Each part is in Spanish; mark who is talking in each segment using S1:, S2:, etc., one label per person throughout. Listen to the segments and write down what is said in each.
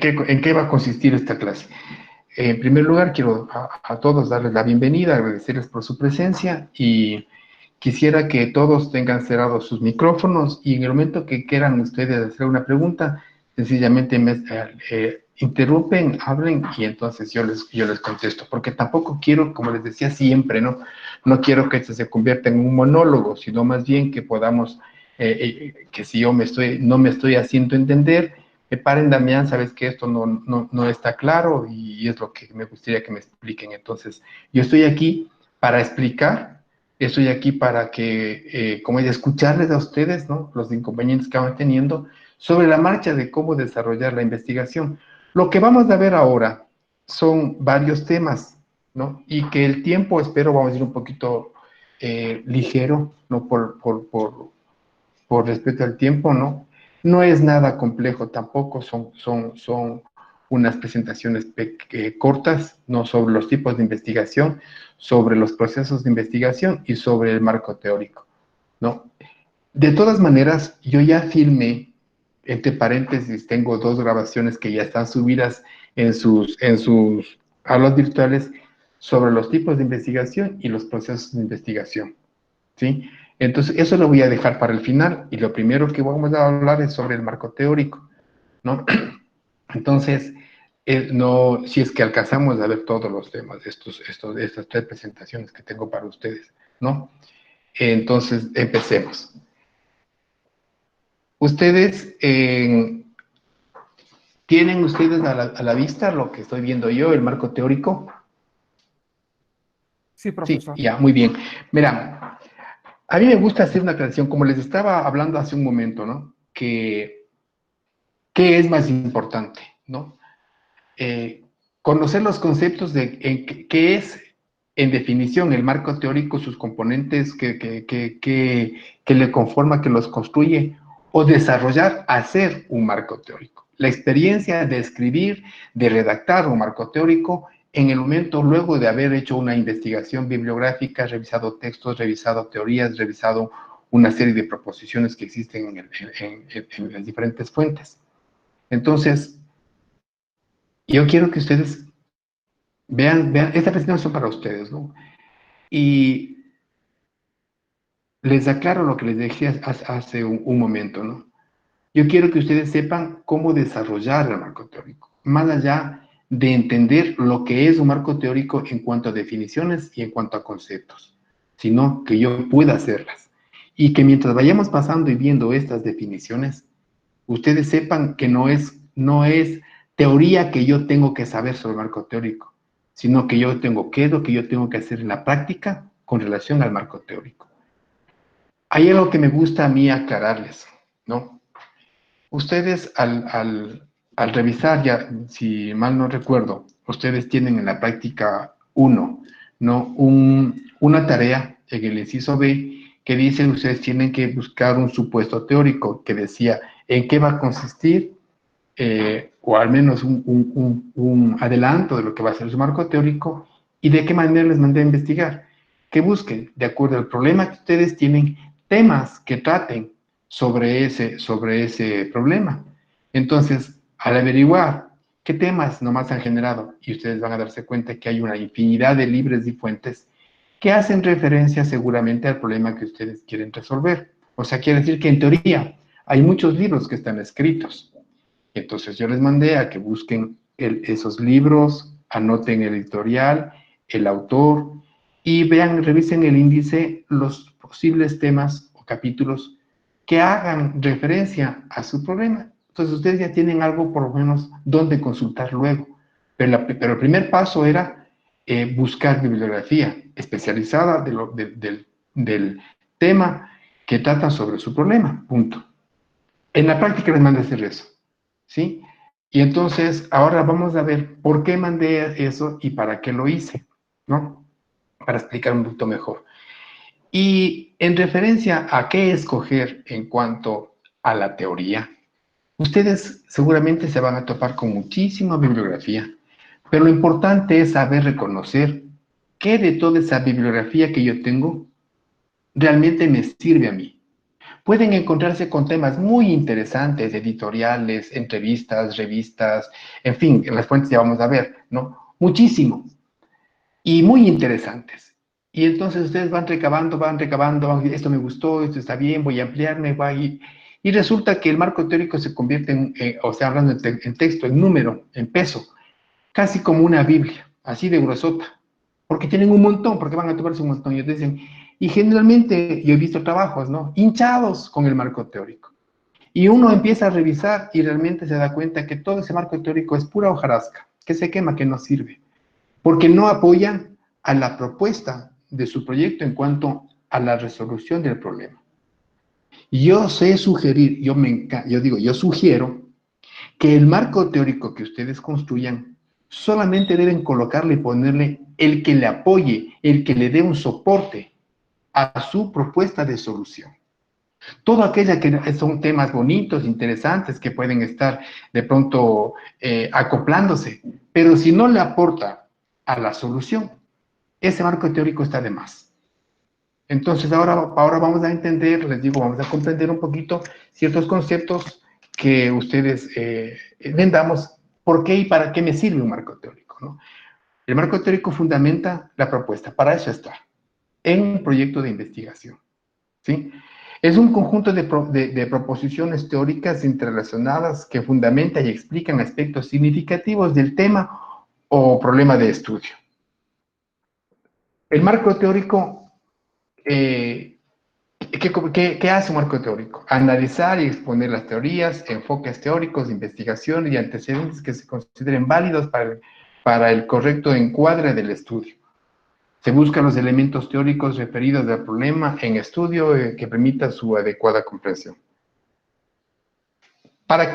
S1: en qué va a consistir esta clase? En primer lugar, quiero a todos darles la bienvenida, agradecerles por su presencia y quisiera que todos tengan cerrados sus micrófonos y en el momento que quieran ustedes hacer una pregunta, sencillamente me interrumpen, hablen y entonces yo les contesto, porque tampoco quiero, como les decía siempre, no quiero que esto se convierta en un monólogo, sino más bien que podamos, que si yo no me estoy haciendo entender, me paren, Damián, sabes que esto no está claro y es lo que me gustaría que me expliquen. Entonces, yo estoy aquí para explicar, estoy aquí para que, como es, escucharles a ustedes, ¿no? Los inconvenientes que van teniendo sobre la marcha de cómo desarrollar la investigación. Lo que vamos a ver ahora son varios temas, ¿no? Y que el tiempo, espero, vamos a ir un poquito ligero, ¿no? Por respeto al tiempo, ¿no? No es nada complejo tampoco, son unas presentaciones cortas, ¿no? Sobre los tipos de investigación, sobre los procesos de investigación y sobre el marco teórico, ¿no? De todas maneras, yo ya filmé, entre paréntesis, tengo 2 grabaciones que ya están subidas en sus aulas virtuales sobre los tipos de investigación y los procesos de investigación, ¿sí? Entonces, eso lo voy a dejar para el final y lo primero que vamos a hablar es sobre el marco teórico, ¿no? Entonces, no, si es que alcanzamos a ver todos los temas de estas 3 presentaciones que tengo para ustedes, ¿no? Entonces, empecemos. Ustedes, ¿tienen ustedes a la vista lo que estoy viendo yo, el marco teórico?
S2: Sí,
S1: Sí,
S2: profesor.
S1: ya, muy bien. Mira, a mí me gusta hacer una aclaración, como les estaba hablando hace un momento, ¿no? ¿Qué es más importante, ¿no? Conocer los conceptos de qué es, en definición, el marco teórico, sus componentes que le conforma, que los construye, o desarrollar, hacer un marco teórico. La experiencia de escribir, de redactar un marco teórico, en el momento luego de haber hecho una investigación bibliográfica, revisado textos, revisado teorías, revisado una serie de proposiciones que existen en las diferentes fuentes. Entonces, yo quiero que ustedes vean, esta presentación para ustedes, ¿no? Y les aclaro lo que les decía hace un momento, ¿no? Yo quiero que ustedes sepan cómo desarrollar el marco teórico, más allá de entender lo que es un marco teórico en cuanto a definiciones y en cuanto a conceptos, sino que yo pueda hacerlas. Y que mientras vayamos pasando y viendo estas definiciones, ustedes sepan que no es teoría que yo tengo que saber sobre el marco teórico, sino que yo tengo qué es lo que yo tengo que hacer en la práctica con relación al marco teórico. Hay algo que me gusta a mí aclararles, ¿no? Ustedes al revisar, ya, si mal no recuerdo, ustedes tienen en la práctica 1, ¿no? Una tarea en el inciso B que dice ustedes tienen que buscar un supuesto teórico que decía en qué va a consistir, o al menos un adelanto de lo que va a ser su marco teórico y de qué manera les mandé a investigar. Que busquen, de acuerdo al problema que ustedes tienen, temas que traten sobre ese problema. Entonces, al averiguar qué temas nomás han generado, y ustedes van a darse cuenta que hay una infinidad de libros y fuentes que hacen referencia seguramente al problema que ustedes quieren resolver. O sea, quiere decir que en teoría hay muchos libros que están escritos. Entonces yo les mandé a que busquen esos libros, anoten el editorial, el autor y vean, revisen el índice, los posibles temas o capítulos que hagan referencia a su problema. Entonces ustedes ya tienen algo por lo menos donde consultar luego. Pero el primer paso era buscar bibliografía especializada del tema que trata sobre su problema. Punto. En la práctica les mandé a hacer eso, ¿sí? Y entonces ahora vamos a ver por qué mandé eso y para qué lo hice, ¿no? Para explicar un poquito mejor. Y en referencia a qué escoger en cuanto a la teoría, ustedes seguramente se van a topar con muchísima bibliografía, pero lo importante es saber reconocer qué de toda esa bibliografía que yo tengo realmente me sirve a mí. pueden encontrarse con temas muy interesantes, editoriales, entrevistas, revistas, en fin, en las fuentes ya vamos a ver, ¿no? Muchísimo. Y muy interesantes. Y entonces ustedes van recabando, esto me gustó, esto está bien, voy a ampliarme, y resulta que el marco teórico se convierte o sea, hablando en texto, en número, en peso, casi como una Biblia, así de gruesota, porque tienen un montón, porque van a tomarse un montón, y dicen, y generalmente yo he visto trabajos, ¿no? Hinchados con el marco teórico. Y uno empieza a revisar y realmente se da cuenta que todo ese marco teórico es pura hojarasca, que se quema, que no sirve, porque no apoyan a la propuesta de su proyecto en cuanto a la resolución del problema. Yo sé sugerir, yo sugiero que el marco teórico que ustedes construyan solamente deben colocarle y ponerle el que le apoye, el que le dé un soporte a su propuesta de solución. Todo aquello que son temas bonitos, interesantes, que pueden estar de pronto acoplándose, pero si no le aporta a la solución, ese marco teórico está de más. Entonces, ahora vamos a entender, les digo, vamos a comprender un poquito ciertos conceptos que ustedes entendamos por qué y para qué me sirve un marco teórico, ¿no? El marco teórico fundamenta la propuesta, para eso está, en un proyecto de investigación, ¿sí? Es un conjunto de proposiciones teóricas interrelacionadas que fundamentan y explican aspectos significativos del tema o problema de estudio. El marco teórico, ¿qué hace un marco teórico? Analizar y exponer las teorías, enfoques teóricos, investigación y antecedentes que se consideren válidos para el correcto encuadre del estudio. Se buscan los elementos teóricos referidos al problema en estudio que permita su adecuada comprensión. ¿Para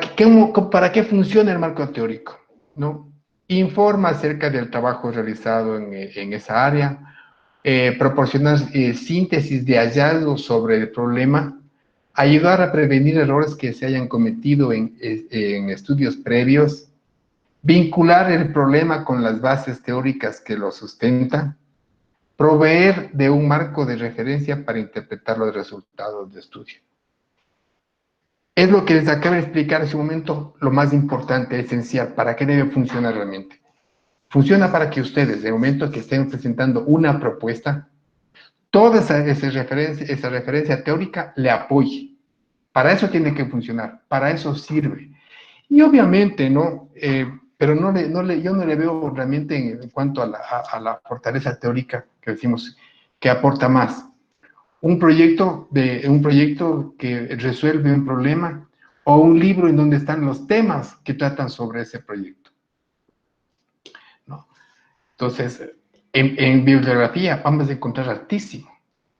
S1: qué funciona el marco teórico? ¿No? Informa acerca del trabajo realizado en esa área, proporcionar síntesis de hallazgos sobre el problema, ayudar a prevenir errores que se hayan cometido en estudios previos, vincular el problema con las bases teóricas que lo sustentan, proveer de un marco de referencia para interpretar los resultados de estudio. Es lo que les acabo de explicar en su momento, lo más importante, esencial, para qué debe funcionar realmente. Funciona para que ustedes, en el momento que estén presentando una propuesta, toda esa referencia teórica le apoye. Para eso tiene que funcionar, para eso sirve. Y obviamente, ¿no? Pero yo no le veo realmente en cuanto a la fortaleza teórica que decimos que aporta más. Un proyecto que resuelve un problema o un libro en donde están los temas que tratan sobre ese proyecto, ¿no? Entonces, en bibliografía vamos a encontrar altísimo,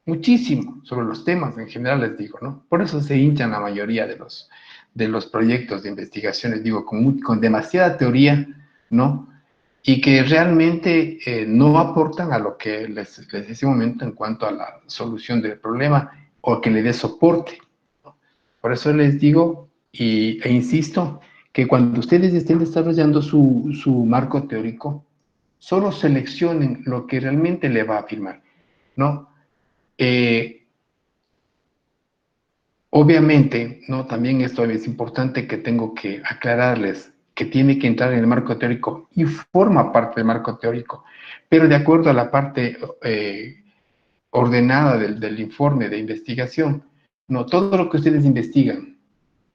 S1: muchísimo sobre los temas en general, les digo, ¿no? Por eso se hinchan la mayoría de los proyectos de investigación, les digo, con demasiada teoría, ¿no? Y que realmente no aportan a lo que les decía en un momento en cuanto a la solución del problema o que le dé soporte, ¿no? Por eso les digo e insisto que cuando ustedes estén desarrollando su marco teórico, solo seleccionen lo que realmente le va a afirmar, ¿no? Obviamente, ¿no? También esto es importante que tengo que aclararles que tiene que entrar en el marco teórico y forma parte del marco teórico, pero de acuerdo a la parte ordenada del informe de investigación, no todo lo que ustedes investigan,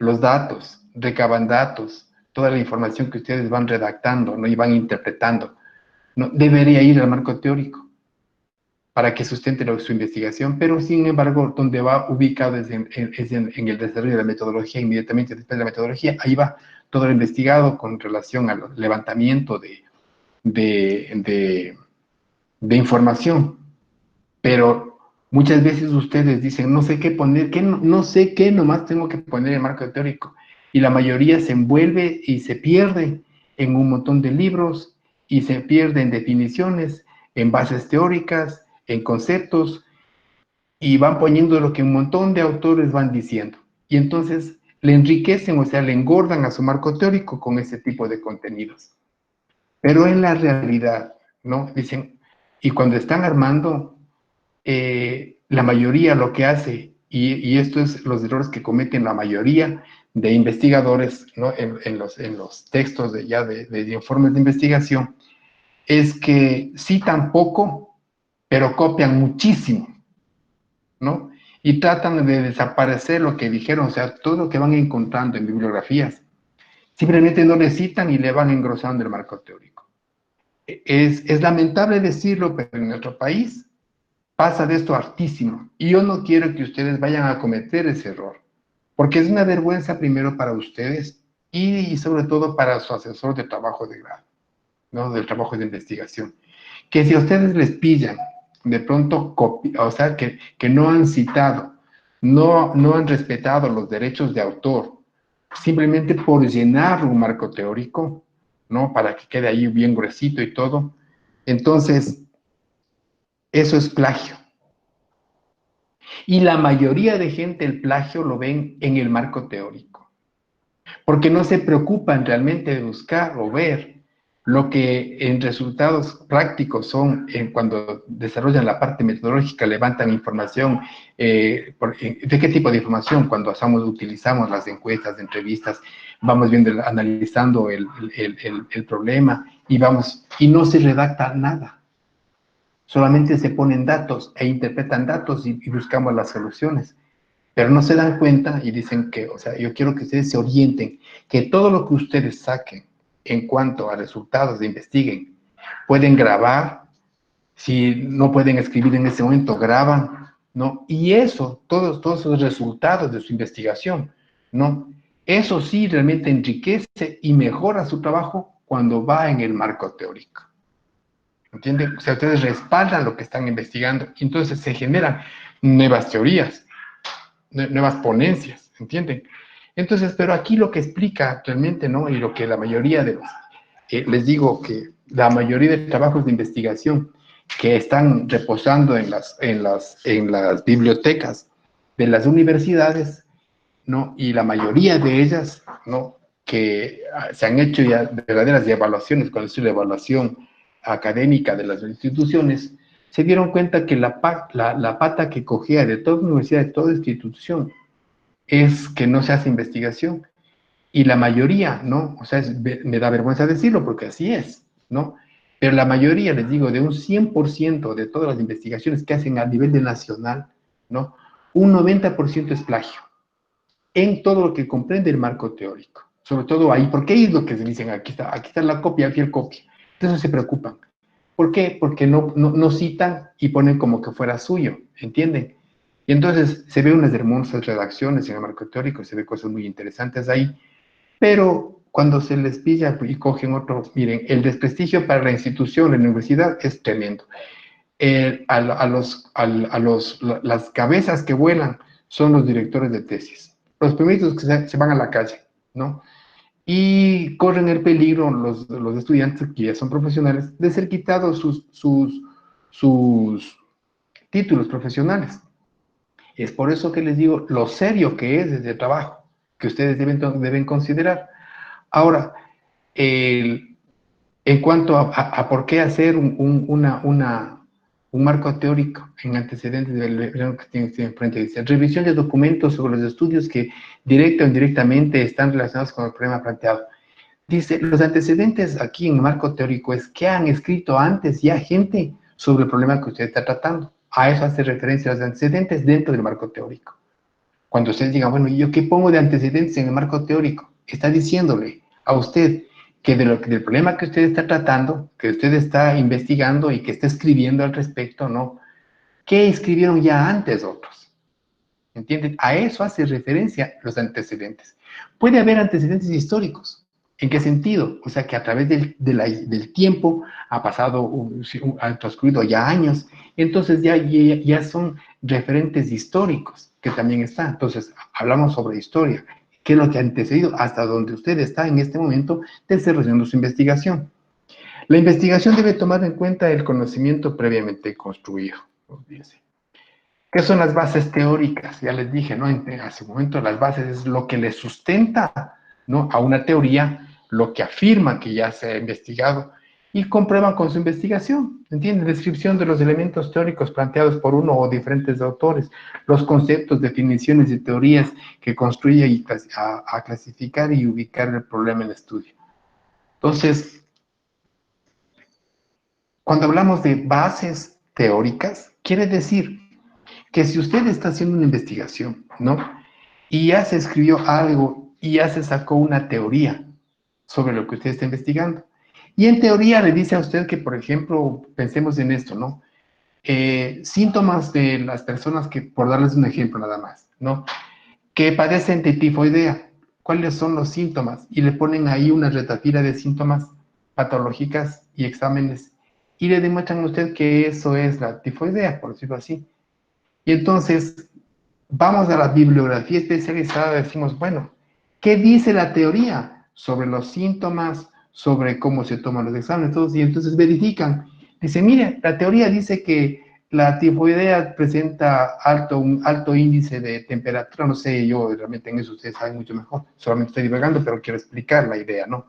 S1: los datos, recaban datos, toda la información que ustedes van redactando, ¿no? Y van interpretando, ¿no? Debería ir al marco teórico para que sustente su investigación, pero sin embargo, donde va ubicado es en el desarrollo de la metodología, inmediatamente después de la metodología, ahí va todo lo investigado con relación al levantamiento de información. Pero muchas veces ustedes dicen, no sé qué poner, no sé qué nomás tengo que poner en marco teórico, y la mayoría se envuelve y se pierde en un montón de libros, y se pierde en definiciones, en bases teóricas, en conceptos, y van poniendo lo que un montón de autores van diciendo. Y entonces le enriquecen, o sea, le engordan a su marco teórico con ese tipo de contenidos. Pero en la realidad, ¿no? Dicen, y cuando están armando, la mayoría lo que hace y esto es los errores que cometen la mayoría de investigadores, ¿no? En los textos de informes de investigación, es que citan poco, pero copian muchísimo, ¿no? Y tratan de desaparecer lo que dijeron, o sea, todo lo que van encontrando en bibliografías. Simplemente no le citan y le van engrosando el marco teórico. Es lamentable decirlo, pero en nuestro país pasa de esto hartísimo. Y yo no quiero que ustedes vayan a cometer ese error, porque es una vergüenza primero para ustedes y sobre todo para su asesor de trabajo de grado, ¿no? Del trabajo de investigación. Que si a ustedes les pillan de pronto, o sea, que no han citado, no han respetado los derechos de autor, simplemente por llenar un marco teórico, ¿no? Para que quede ahí bien gruesito y todo. Entonces, eso es plagio. Y la mayoría de gente el plagio lo ven en el marco teórico, porque no se preocupan realmente de buscar o ver lo que en resultados prácticos son cuando desarrollan la parte metodológica, levantan información. ¿De qué tipo de información? Cuando utilizamos las encuestas, entrevistas, vamos viendo, analizando el problema y no se redacta nada. Solamente se ponen datos e interpretan datos y buscamos las soluciones. Pero no se dan cuenta y dicen que, o sea, yo quiero que ustedes se orienten, que todo lo que ustedes saquen en cuanto a resultados de investiguen, pueden grabar, si no pueden escribir en ese momento, graban, ¿no? Y eso, todos esos resultados de su investigación, ¿no? Eso sí realmente enriquece y mejora su trabajo cuando va en el marco teórico. ¿Entienden? O sea, ustedes respaldan lo que están investigando, y entonces se generan nuevas teorías, nuevas ponencias, ¿entienden? Entonces, pero aquí lo que explica realmente, ¿no? Y lo que la mayoría de los, les digo que la mayoría de trabajos de investigación que están reposando en las bibliotecas de las universidades, ¿no? Y la mayoría de ellas, ¿no? Que se han hecho ya verdaderas evaluaciones, con la evaluación académica de las instituciones, se dieron cuenta que la pata que cogía de toda universidad, de toda institución, es que no se hace investigación. Y la mayoría, ¿no? O sea, me da vergüenza decirlo porque así es, ¿no? Pero la mayoría, les digo, de un 100% de todas las investigaciones que hacen a nivel de nacional, ¿no? Un 90% es plagio en todo lo que comprende el marco teórico. Sobre todo ahí, porque ahí es lo que se dicen, aquí está la copia, aquí el copia. Entonces se preocupan. ¿Por qué? Porque no citan y ponen como que fuera suyo, ¿entienden? Y entonces se ve unas hermosas redacciones en el marco teórico, se ve cosas muy interesantes ahí, pero cuando se les pilla y cogen otro, miren, el desprestigio para la institución, la universidad, es tremendo. Las cabezas que vuelan son los directores de tesis, los primeros que se van a la calle, ¿no? Y corren el peligro los estudiantes que ya son profesionales de ser quitados sus títulos profesionales. Es por eso que les digo lo serio que es ese trabajo, que ustedes deben considerar. Ahora, en cuanto a por qué hacer un marco teórico en antecedentes del que tiene enfrente, dice, revisión de documentos sobre los estudios que directa o indirectamente están relacionados con el problema planteado. Dice, los antecedentes aquí en el marco teórico es que han escrito antes ya gente sobre el problema que usted está tratando. A eso hace referencia los antecedentes dentro del marco teórico. Cuando ustedes digan, bueno, ¿yo qué pongo de antecedentes en el marco teórico? Está diciéndole a usted que del problema que usted está tratando, que usted está investigando y que está escribiendo al respecto, ¿no? ¿Qué escribieron ya antes otros? ¿Entienden? A eso hace referencia los antecedentes. Puede haber antecedentes históricos. ¿En qué sentido? O sea, que a través del tiempo ha pasado, han transcurrido ya años, entonces ya son referentes históricos que también están. Entonces, hablamos sobre historia. ¿Qué es lo que ha antecedido hasta donde usted está en este momento desarrollando su investigación? La investigación debe tomar en cuenta el conocimiento previamente construido. ¿Qué son las bases teóricas? Ya les dije, ¿no? Hace un momento las bases es lo que le sustenta, ¿no? A una teoría, lo que afirma que ya se ha investigado. y comprueban con su investigación, ¿entienden? Descripción de los elementos teóricos planteados por uno o diferentes autores, los conceptos, definiciones y teorías que construye y a clasificar y ubicar el problema en estudio. Entonces, cuando hablamos de bases teóricas, quiere decir que si usted está haciendo una investigación, ¿no? Y ya se escribió algo y ya se sacó una teoría sobre lo que usted está investigando. Y en teoría le dice a usted que, por ejemplo, pensemos en esto, ¿no? Síntomas de las personas que, por darles un ejemplo nada más, ¿no? Que padecen de tifoidea. ¿Cuáles son los síntomas? Y le ponen ahí una retahíla de síntomas patológicas y exámenes. Y le demuestran a usted que eso es la tifoidea, por decirlo así. Y entonces vamos a la bibliografía especializada, decimos, bueno, ¿qué dice la teoría sobre los síntomas, sobre cómo se toman los exámenes? Y entonces verifican. Dice, mire, la teoría dice que la tifoidea presenta un alto índice de temperatura, no sé, yo realmente en eso ustedes saben mucho mejor, solamente estoy divagando, pero quiero explicar la idea, ¿no?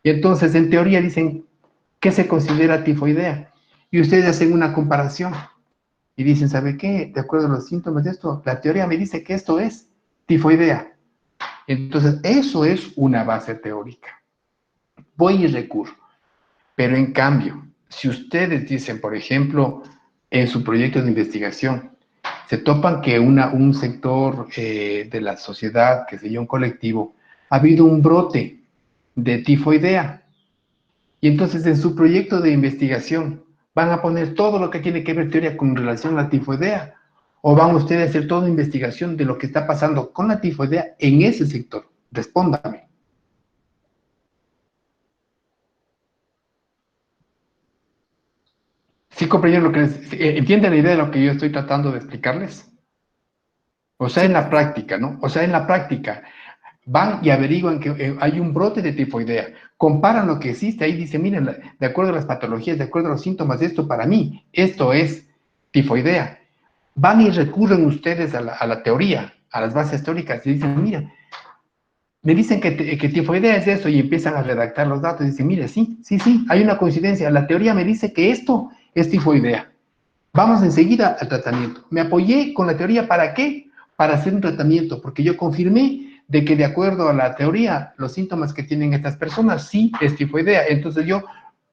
S1: Y entonces, en teoría dicen, ¿qué se considera tifoidea? Y ustedes hacen una comparación y dicen, ¿sabe qué? De acuerdo a los síntomas de esto, la teoría me dice que esto es tifoidea. Entonces, eso es una base teórica. Voy y recurro. Pero en cambio, si ustedes dicen, por ejemplo, en su proyecto de investigación, se topan que un sector de la sociedad, que sé yo, un colectivo, ha habido un brote de tifoidea. Y entonces en su proyecto de investigación van a poner todo lo que tiene que ver teoría con relación a la tifoidea. ¿O van ustedes a hacer toda una investigación de lo que está pasando con la tifoidea en ese sector? Respóndame. ¿Sí comprenden lo que entienden la idea de lo que yo estoy tratando de explicarles? O sea,
S2: Sí,
S1: en la práctica, ¿no? O sea, en la práctica, van y averiguan que hay un brote de tifoidea, comparan lo que existe, ahí dicen, miren, de acuerdo a las patologías, de acuerdo a los síntomas de esto, para mí, esto es tifoidea. Van y recurren ustedes a la teoría, a las bases teóricas, y dicen, mira, me dicen que tifoidea es eso, y empiezan a redactar los datos, y dicen, mire, sí, sí, sí, hay una coincidencia, la teoría me dice que esto es tifoidea. Vamos enseguida al tratamiento. Me apoyé con la teoría, ¿para qué? Para hacer un tratamiento, porque yo confirmé de que de acuerdo a la teoría, los síntomas que tienen estas personas sí es tifoidea. Entonces yo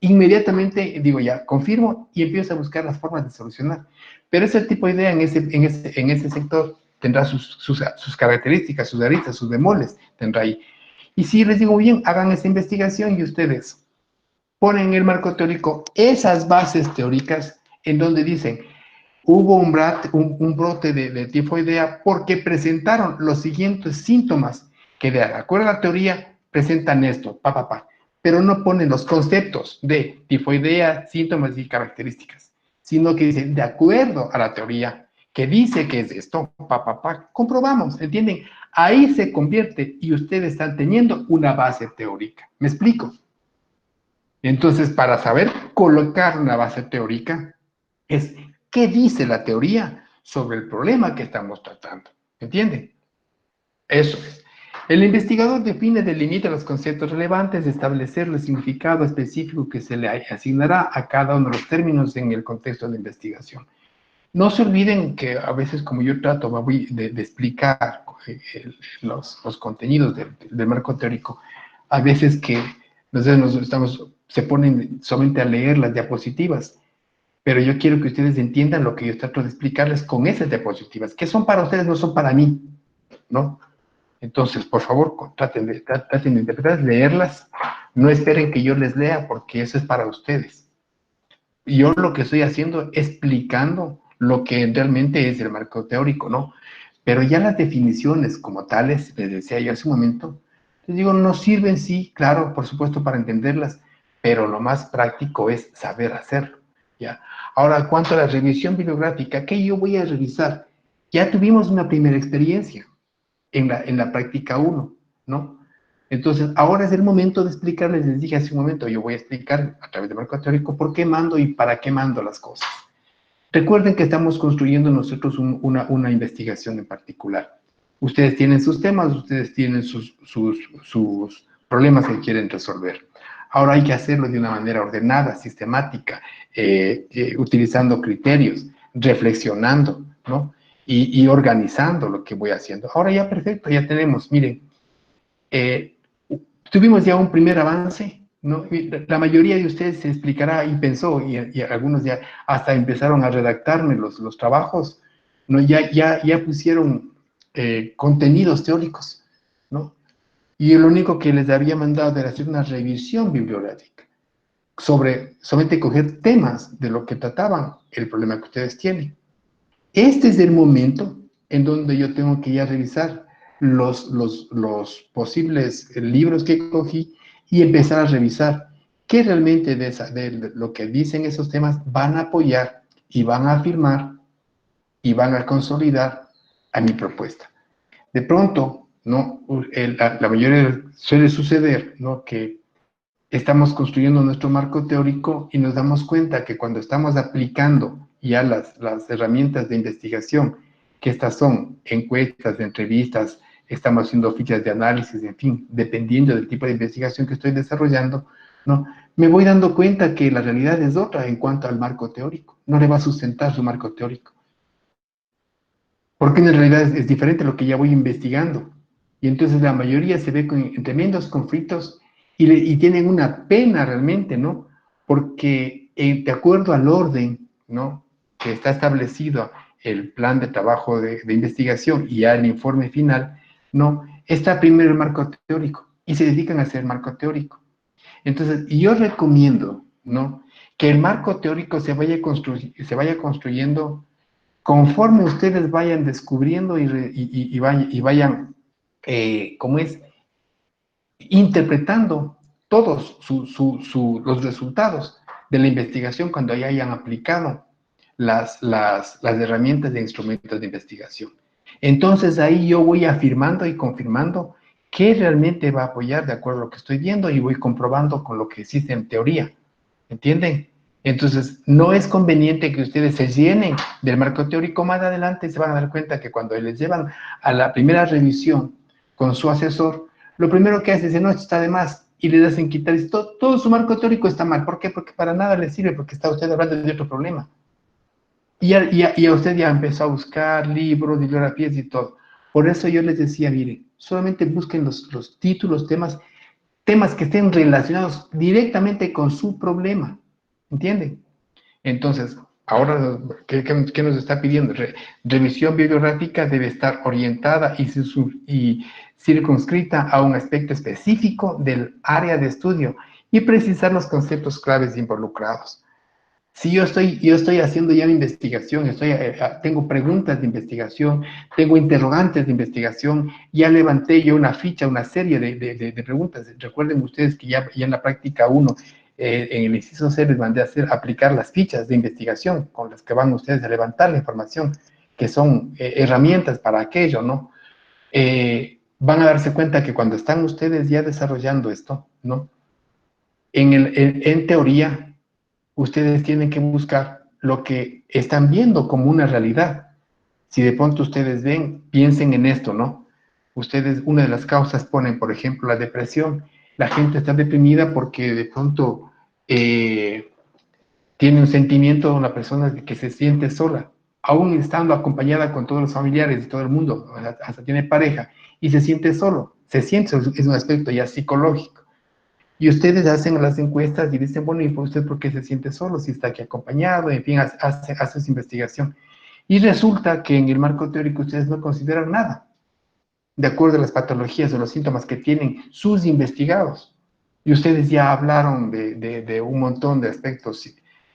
S1: inmediatamente digo ya, confirmo y empiezo a buscar las formas de solucionar. Pero ese tipo de idea en ese sector tendrá sus características, sus aristas, sus bemoles, tendrá ahí. Y si les digo bien, hagan esa investigación y ustedes ponen en el marco teórico esas bases teóricas en donde dicen, hubo un brote de tifoidea porque presentaron los siguientes síntomas que de acuerdo a la teoría presentan esto, pero no ponen los conceptos de tifoidea, síntomas y características, sino que dicen, de acuerdo a la teoría que dice que es esto, comprobamos, ¿entienden? Ahí se convierte y ustedes están teniendo una base teórica. ¿Me explico? Entonces, para saber colocar una base teórica, es qué dice la teoría sobre el problema que estamos tratando. ¿Entienden? Eso es. El investigador define, delimita los conceptos relevantes, de establecer el significado específico que se le asignará a cada uno de los términos en el contexto de investigación. No se olviden que a veces, como yo trato de explicar los contenidos del marco teórico, a veces que se ponen solamente a leer las diapositivas, pero yo quiero que ustedes entiendan lo que yo trato de explicarles con esas diapositivas, que son para ustedes, no son para mí, ¿no? Entonces, por favor, traten de interpretar, leerlas, no esperen que yo les lea, porque eso es para ustedes. Yo lo que estoy haciendo es explicando lo que realmente es el marco teórico, ¿no? Pero ya las definiciones como tales, les decía yo hace un momento, les digo, nos sirven, sí, claro, por supuesto, para entenderlas, pero lo más práctico es saber hacerlo, ¿ya? Ahora, cuanto a la revisión bibliográfica, ¿qué yo voy a revisar? Ya tuvimos una primera experiencia en la práctica uno, ¿no? Entonces, ahora es el momento de explicarles, les dije hace un momento, yo voy a explicar a través del marco teórico por qué mando y para qué mando las cosas. Recuerden que estamos construyendo nosotros una investigación en particular. Ustedes tienen sus temas, ustedes tienen sus problemas que quieren resolver. Ahora hay que hacerlo de una manera ordenada, sistemática, utilizando criterios, reflexionando, ¿no? Y organizando lo que voy haciendo. Ahora ya perfecto, ya tenemos, miren, eh, tuvimos ya un primer avance, ¿no? Y la mayoría de ustedes se explicará y pensó, y algunos ya hasta empezaron a redactarme los trabajos, ¿no? Ya pusieron contenidos teóricos, ¿no? Y lo único que les había mandado era hacer una revisión bibliográfica sobre solamente coger temas de lo que trataban el problema que ustedes tienen. Este es el momento en donde yo tengo que ya revisar los posibles libros que cogí y empezar a revisar qué realmente de lo que dicen esos temas van a apoyar y van a afirmar y van a consolidar a mi propuesta. De pronto, ¿no? La mayoría suele suceder, ¿no? Que estamos construyendo nuestro marco teórico y nos damos cuenta que cuando estamos aplicando ya las herramientas de investigación, que estas son encuestas, entrevistas, estamos haciendo fichas de análisis, en fin, dependiendo del tipo de investigación que estoy desarrollando, ¿no? Me voy dando cuenta que la realidad es otra en cuanto al marco teórico. No le va a sustentar su marco teórico. Porque en realidad es diferente lo que ya voy investigando. Y entonces la mayoría se ve con tremendos conflictos y tienen una pena realmente, ¿no? Porque de acuerdo al orden, ¿no? Que está establecido el plan de trabajo de investigación y ya el informe final, ¿no? Está primero el marco teórico y se dedican a hacer marco teórico. Entonces, yo recomiendo, ¿no? Que el marco teórico se vaya construyendo conforme ustedes vayan descubriendo y vayan, ¿cómo es? Interpretando todos los resultados de la investigación cuando ya hayan aplicado las herramientas de instrumentos de investigación. Entonces ahí yo voy afirmando y confirmando qué realmente va a apoyar de acuerdo a lo que estoy viendo y voy comprobando con lo que existe en teoría. ¿Entienden? Entonces, no es conveniente que ustedes se llenen del marco teórico. Más adelante se van a dar cuenta que cuando les llevan a la primera revisión con su asesor, lo primero que hace es, no, esto está de más, y les hacen quitar, y todo su marco teórico está mal. ¿Por qué? Porque para nada les sirve, porque está usted hablando de otro problema. Y a usted ya empezó a buscar libros, bibliografías y todo. Por eso yo les decía, miren, solamente busquen los títulos, temas que estén relacionados directamente con su problema. ¿Entienden? Entonces, ahora, ¿qué nos está pidiendo? Revisión bibliográfica debe estar orientada y circunscrita a un aspecto específico del área de estudio y precisar los conceptos claves involucrados. Si yo estoy haciendo ya mi investigación, tengo preguntas de investigación, tengo interrogantes de investigación, ya levanté yo una ficha, una serie de preguntas. Recuerden ustedes que ya en la práctica 1, en el inciso C, les mandé a aplicar las fichas de investigación con las que van ustedes a levantar la información, que son herramientas para aquello, ¿no? Van a darse cuenta que cuando están ustedes ya desarrollando esto, ¿no? En teoría, ustedes tienen que buscar lo que están viendo como una realidad. Si de pronto ustedes ven, piensen en esto, ¿no? Ustedes, una de las causas ponen, por ejemplo, la depresión. La gente está deprimida porque de pronto tiene un sentimiento, una persona que se siente sola, aún estando acompañada con todos los familiares y todo el mundo, hasta tiene pareja, y se siente solo. Se siente, es un aspecto ya psicológico. Y ustedes hacen las encuestas y dicen, bueno, ¿y usted por qué se siente solo? Si está aquí acompañado, en fin, hace su investigación. Y resulta que en el marco teórico ustedes no consideran nada, de acuerdo a las patologías o los síntomas que tienen sus investigados. Y ustedes ya hablaron de un montón de aspectos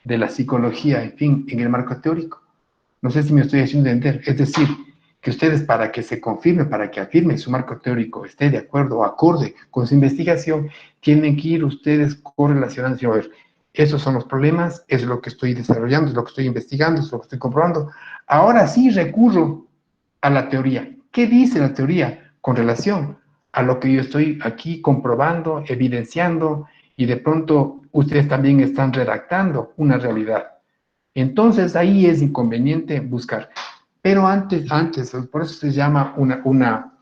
S1: de la psicología, en fin, en el marco teórico. No sé si me estoy haciendo entender. Es decir, que ustedes para que se confirme, para que afirme su marco teórico esté de acuerdo o acorde con su investigación, tienen que ir ustedes correlacionando. A ver, esos son los problemas, es lo que estoy desarrollando, es lo que estoy investigando, es lo que estoy comprobando. Ahora sí recurro a la teoría. ¿Qué dice la teoría con relación a lo que yo estoy aquí comprobando, evidenciando, y de pronto ustedes también están redactando una realidad? Entonces ahí es inconveniente buscar. Pero antes, por eso se llama una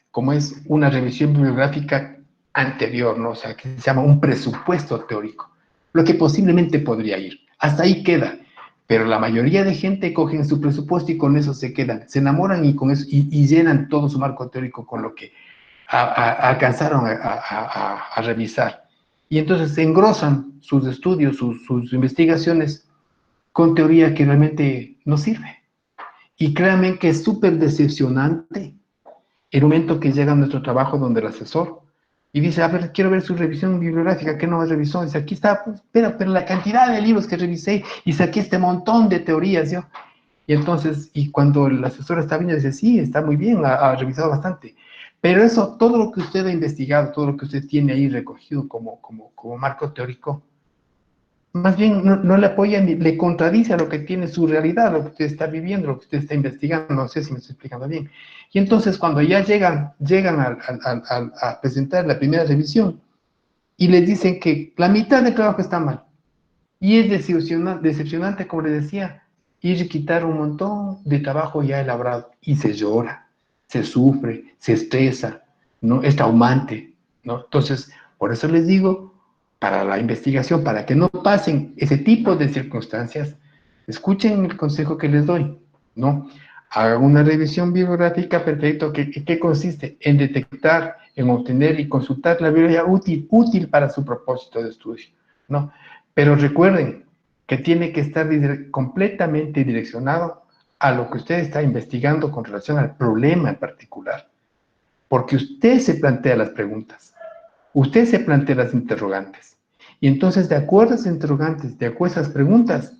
S1: ¿cómo es? Una revisión bibliográfica anterior, ¿no? O sea, que se llama un presupuesto teórico, lo que posiblemente podría ir. Hasta ahí queda. Pero la mayoría de gente cogen su presupuesto y con eso se quedan, se enamoran y con eso y llenan todo su marco teórico con lo que alcanzaron a revisar. Y entonces engrosan sus estudios, sus investigaciones con teoría que realmente no sirve. Y créanme que es súper decepcionante el momento que llega a nuestro trabajo donde el asesor y dice, a ver, quiero ver su revisión bibliográfica, ¿qué no me revisó? Dice, aquí está, pues, pero la cantidad de libros que revisé y saqué este montón de teorías, ¿yo? Y entonces, y cuando el asesor está viendo, dice, sí, está muy bien, ha revisado bastante. Pero eso, todo lo que usted ha investigado, todo lo que usted tiene ahí recogido como marco teórico, más bien no le apoya ni le contradice a lo que tiene su realidad, lo que usted está viviendo, lo que usted está investigando, no sé si me estoy explicando bien. Y entonces cuando ya llegan a presentar la primera revisión y les dicen que la mitad del trabajo está mal, y es decepcionante, como les decía, ir y quitar un montón de trabajo ya elaborado, y se llora, se sufre, se estresa, ¿no? Es traumante, ¿no? Entonces, por eso les digo, para la investigación, para que no pasen ese tipo de circunstancias, escuchen el consejo que les doy, ¿no? Hagan una revisión bibliográfica, perfecto, ¿qué consiste? En detectar, en obtener y consultar la bibliografía útil para su propósito de estudio, ¿no? Pero recuerden que tiene que estar completamente direccionado a lo que usted está investigando con relación al problema en particular, porque usted se plantea las preguntas, usted se plantea las interrogantes, y entonces de acuerdo a esas interrogantes, de acuerdo a esas preguntas,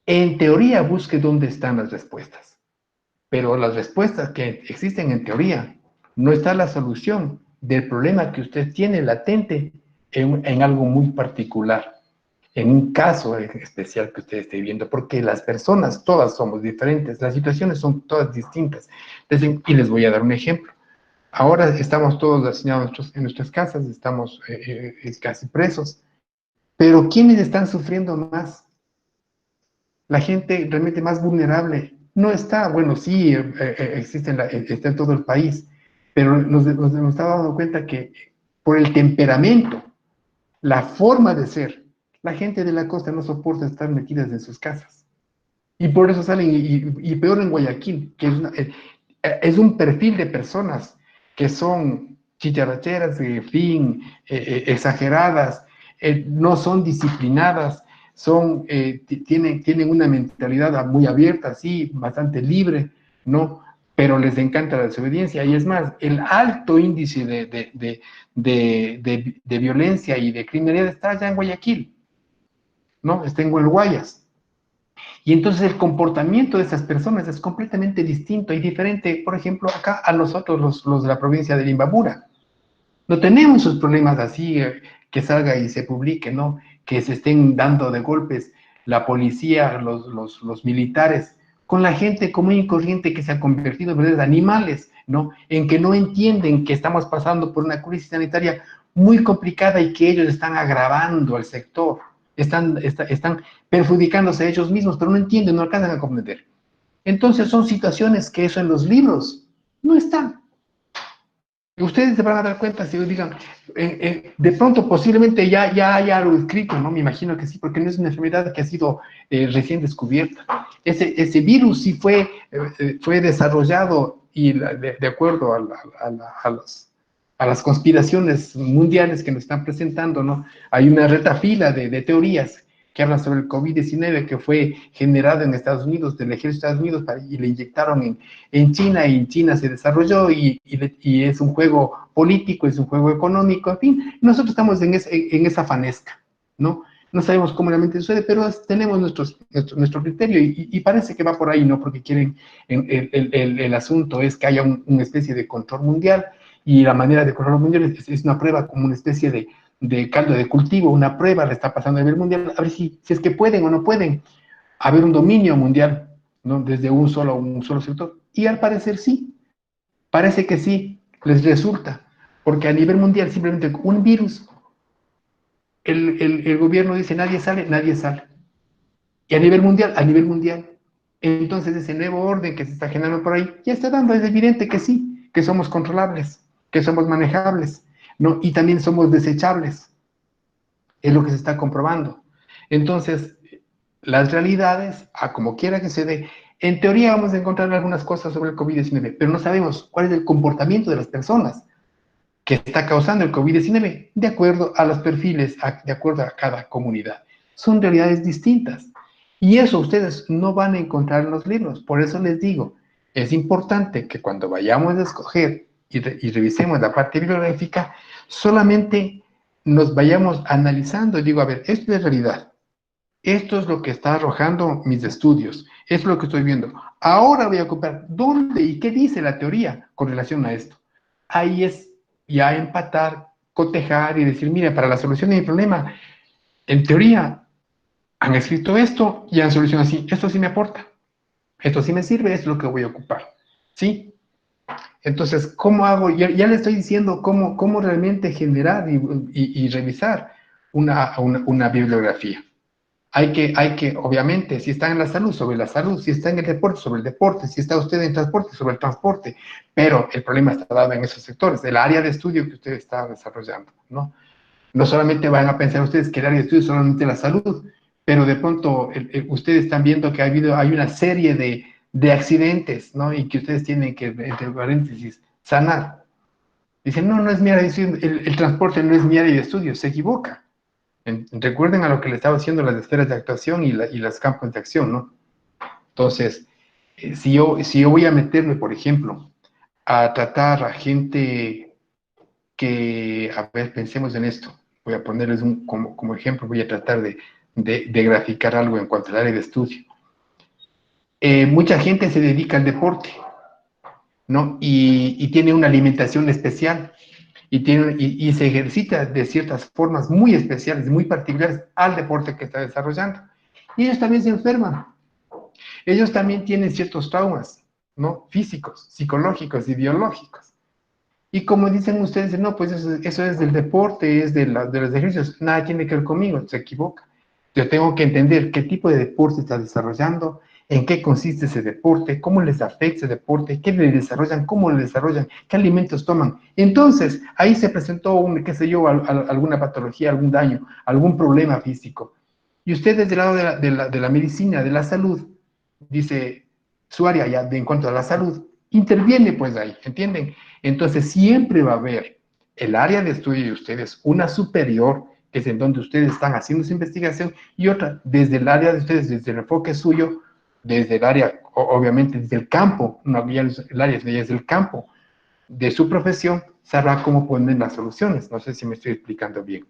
S1: en teoría busque dónde están las respuestas, pero las respuestas que existen en teoría, no está la solución del problema que usted tiene latente en algo muy particular, en un caso especial que usted esté viviendo, porque las personas todas somos diferentes, las situaciones son todas distintas. Entonces, y les voy a dar un ejemplo. Ahora estamos todos asignados en nuestras casas, estamos casi presos, pero ¿quiénes están sufriendo más? La gente realmente más vulnerable no está, bueno, sí, existe está en todo el país, pero nos estamos dando cuenta que por el temperamento, la forma de ser, la gente de la costa no soporta estar metidas en sus casas. Y por eso salen, y peor en Guayaquil, que es un perfil de personas que son chicharracheras, en fin, exageradas, no son disciplinadas, tienen una mentalidad muy abierta, sí, bastante libre, ¿no? Pero les encanta la desobediencia. Y es más, el alto índice de violencia y de criminalidad está allá en Guayaquil, ¿no? Está en Guayas. Y entonces el comportamiento de esas personas es completamente distinto y diferente, por ejemplo, acá a nosotros, los de la provincia de Imbabura. No tenemos esos problemas así, que salga y se publique, ¿no? Que se estén dando de golpes la policía, los militares, con la gente común y corriente que se ha convertido en verdaderos animales, ¿no? En que no entienden que estamos pasando por una crisis sanitaria muy complicada y que ellos están agravando al sector, están perjudicándose a ellos mismos, pero no entienden, no alcanzan a comprender. Entonces son situaciones que eso en los libros no están. Ustedes se van a dar cuenta si digan, de pronto posiblemente ya haya algo escrito, ¿no? Me imagino que sí, porque no es una enfermedad que ha sido recién descubierta. Ese virus sí fue desarrollado y de acuerdo a las conspiraciones mundiales que nos están presentando, ¿no? Hay una retafila de teorías que hablan sobre el COVID-19 que fue generado en Estados Unidos, del ejército de Estados Unidos, y le inyectaron en China, y en China se desarrolló, y es un juego político, es un juego económico, en fin, nosotros estamos en esa fanesca, ¿no? No sabemos cómo realmente sucede, pero tenemos nuestro criterio, y parece que va por ahí, ¿no? Porque quieren, el asunto es que haya una especie de control mundial, y la manera de control mundial es una prueba, como una especie de caldo de cultivo, una prueba le está pasando a nivel mundial, a ver si es que pueden o no pueden haber un dominio mundial, ¿no? Desde un solo sector. Y al parecer sí, parece que sí, les resulta, porque a nivel mundial simplemente un virus, el gobierno dice nadie sale, nadie sale. Y a nivel mundial. Entonces ese nuevo orden que se está generando por ahí, ya está dando, es evidente que sí, que somos controlables, que somos manejables. ¿no? Y también somos desechables, es lo que se está comprobando. Entonces, las realidades, a como quiera que se dé, en teoría vamos a encontrar algunas cosas sobre el COVID-19, pero no sabemos cuál es el comportamiento de las personas que está causando el COVID-19, de acuerdo a los perfiles, de acuerdo a cada comunidad. Son realidades distintas. Y eso ustedes no van a encontrar en los libros. Por eso les digo, es importante que cuando vayamos a escoger y revisemos la parte bibliográfica, solamente nos vayamos analizando y digo, a ver, esto es realidad. Esto es lo que está arrojando mis estudios. Esto es lo que estoy viendo. Ahora voy a ocupar dónde y qué dice la teoría con relación a esto. Ahí es ya empatar, cotejar y decir, mira, para la solución de mi problema, en teoría han escrito esto y han solucionado así. Esto sí me aporta. Esto sí me sirve, es lo que voy a ocupar. ¿Sí? Entonces, ¿cómo hago? Ya le estoy diciendo cómo realmente generar y revisar una bibliografía. Obviamente, si está en la salud, sobre la salud, si está en el deporte, sobre el deporte, si está usted en transporte, sobre el transporte, pero el problema está dado en esos sectores, el área de estudio que usted está desarrollando, ¿no? No solamente van a pensar ustedes que el área de estudio es solamente la salud, pero de pronto ustedes están viendo que hay una serie de accidentes, ¿no? Y que ustedes tienen que, entre paréntesis, sanar. Dicen, no, no es mi área de estudio, el transporte no es mi área de estudio, se equivoca. Recuerden a lo que le estaba haciendo las esferas de actuación y los campos de acción, ¿no? Entonces, si yo voy a meterme, por ejemplo, a tratar a gente que, a ver, pensemos en esto, voy a ponerles como ejemplo, voy a tratar de graficar algo en cuanto al área de estudio. Mucha gente se dedica al deporte, ¿no? Y tiene una alimentación especial y se ejercita de ciertas formas muy especiales, muy particulares al deporte que está desarrollando. Y ellos también se enferman. Ellos también tienen ciertos traumas, ¿no? Físicos, psicológicos y biológicos. Y como dicen ustedes, no, pues eso es del deporte, es de los ejercicios, nada tiene que ver conmigo, se equivoca. Yo tengo que entender qué tipo de deporte está desarrollando, en qué consiste ese deporte, cómo les afecta ese deporte, qué le desarrollan, cómo le desarrollan, qué alimentos toman. Entonces, ahí se presentó, qué sé yo, alguna patología, algún daño, algún problema físico. Y usted desde el lado de la medicina, de la salud, dice su área ya en cuanto a la salud, interviene pues ahí, ¿entienden? Entonces siempre va a haber el área de estudio de ustedes, una superior, que es en donde ustedes están haciendo su investigación, y otra desde el área de ustedes, desde el enfoque suyo, desde el área, obviamente desde el campo, no, ya el área ya es el campo de su profesión, sabrá cómo poner las soluciones. No sé si me estoy explicando bien.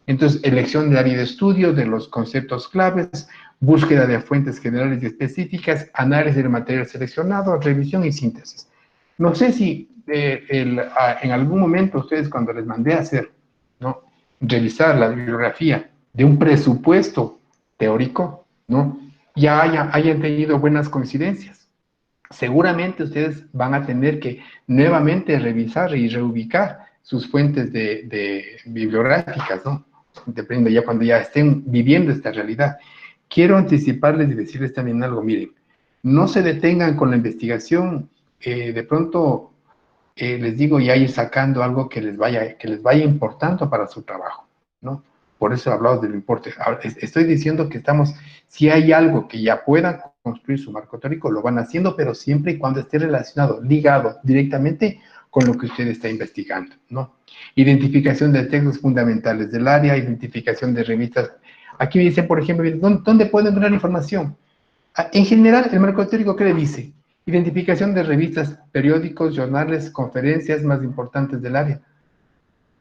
S1: Entonces, elección de área de estudio, de los conceptos claves, búsqueda de fuentes generales y específicas, análisis del material seleccionado, revisión y síntesis. No sé si en algún momento ustedes cuando les mandé a hacer, ¿no? Revisar la bibliografía de un presupuesto teórico, ¿no? Ya hayan tenido buenas coincidencias. Seguramente ustedes van a tener que nuevamente revisar y reubicar sus fuentes de bibliográficas, ¿no? Dependiendo ya cuando ya estén viviendo esta realidad. Quiero anticiparles y decirles también algo, miren, no se detengan con la investigación, de pronto les digo, ya ir sacando algo que les vaya importando para su trabajo, ¿no? Por eso hablamos del importe. Ahora, estoy diciendo que si hay algo que ya puedan construir su marco teórico, lo van haciendo, pero siempre y cuando esté relacionado, ligado directamente con lo que usted está investigando, ¿no? Identificación de textos fundamentales del área, identificación de revistas. Aquí dice, por ejemplo, ¿dónde pueden encontrar información? En general, el marco teórico, ¿qué le dice? Identificación de revistas, periódicos, jornales, conferencias más importantes del área,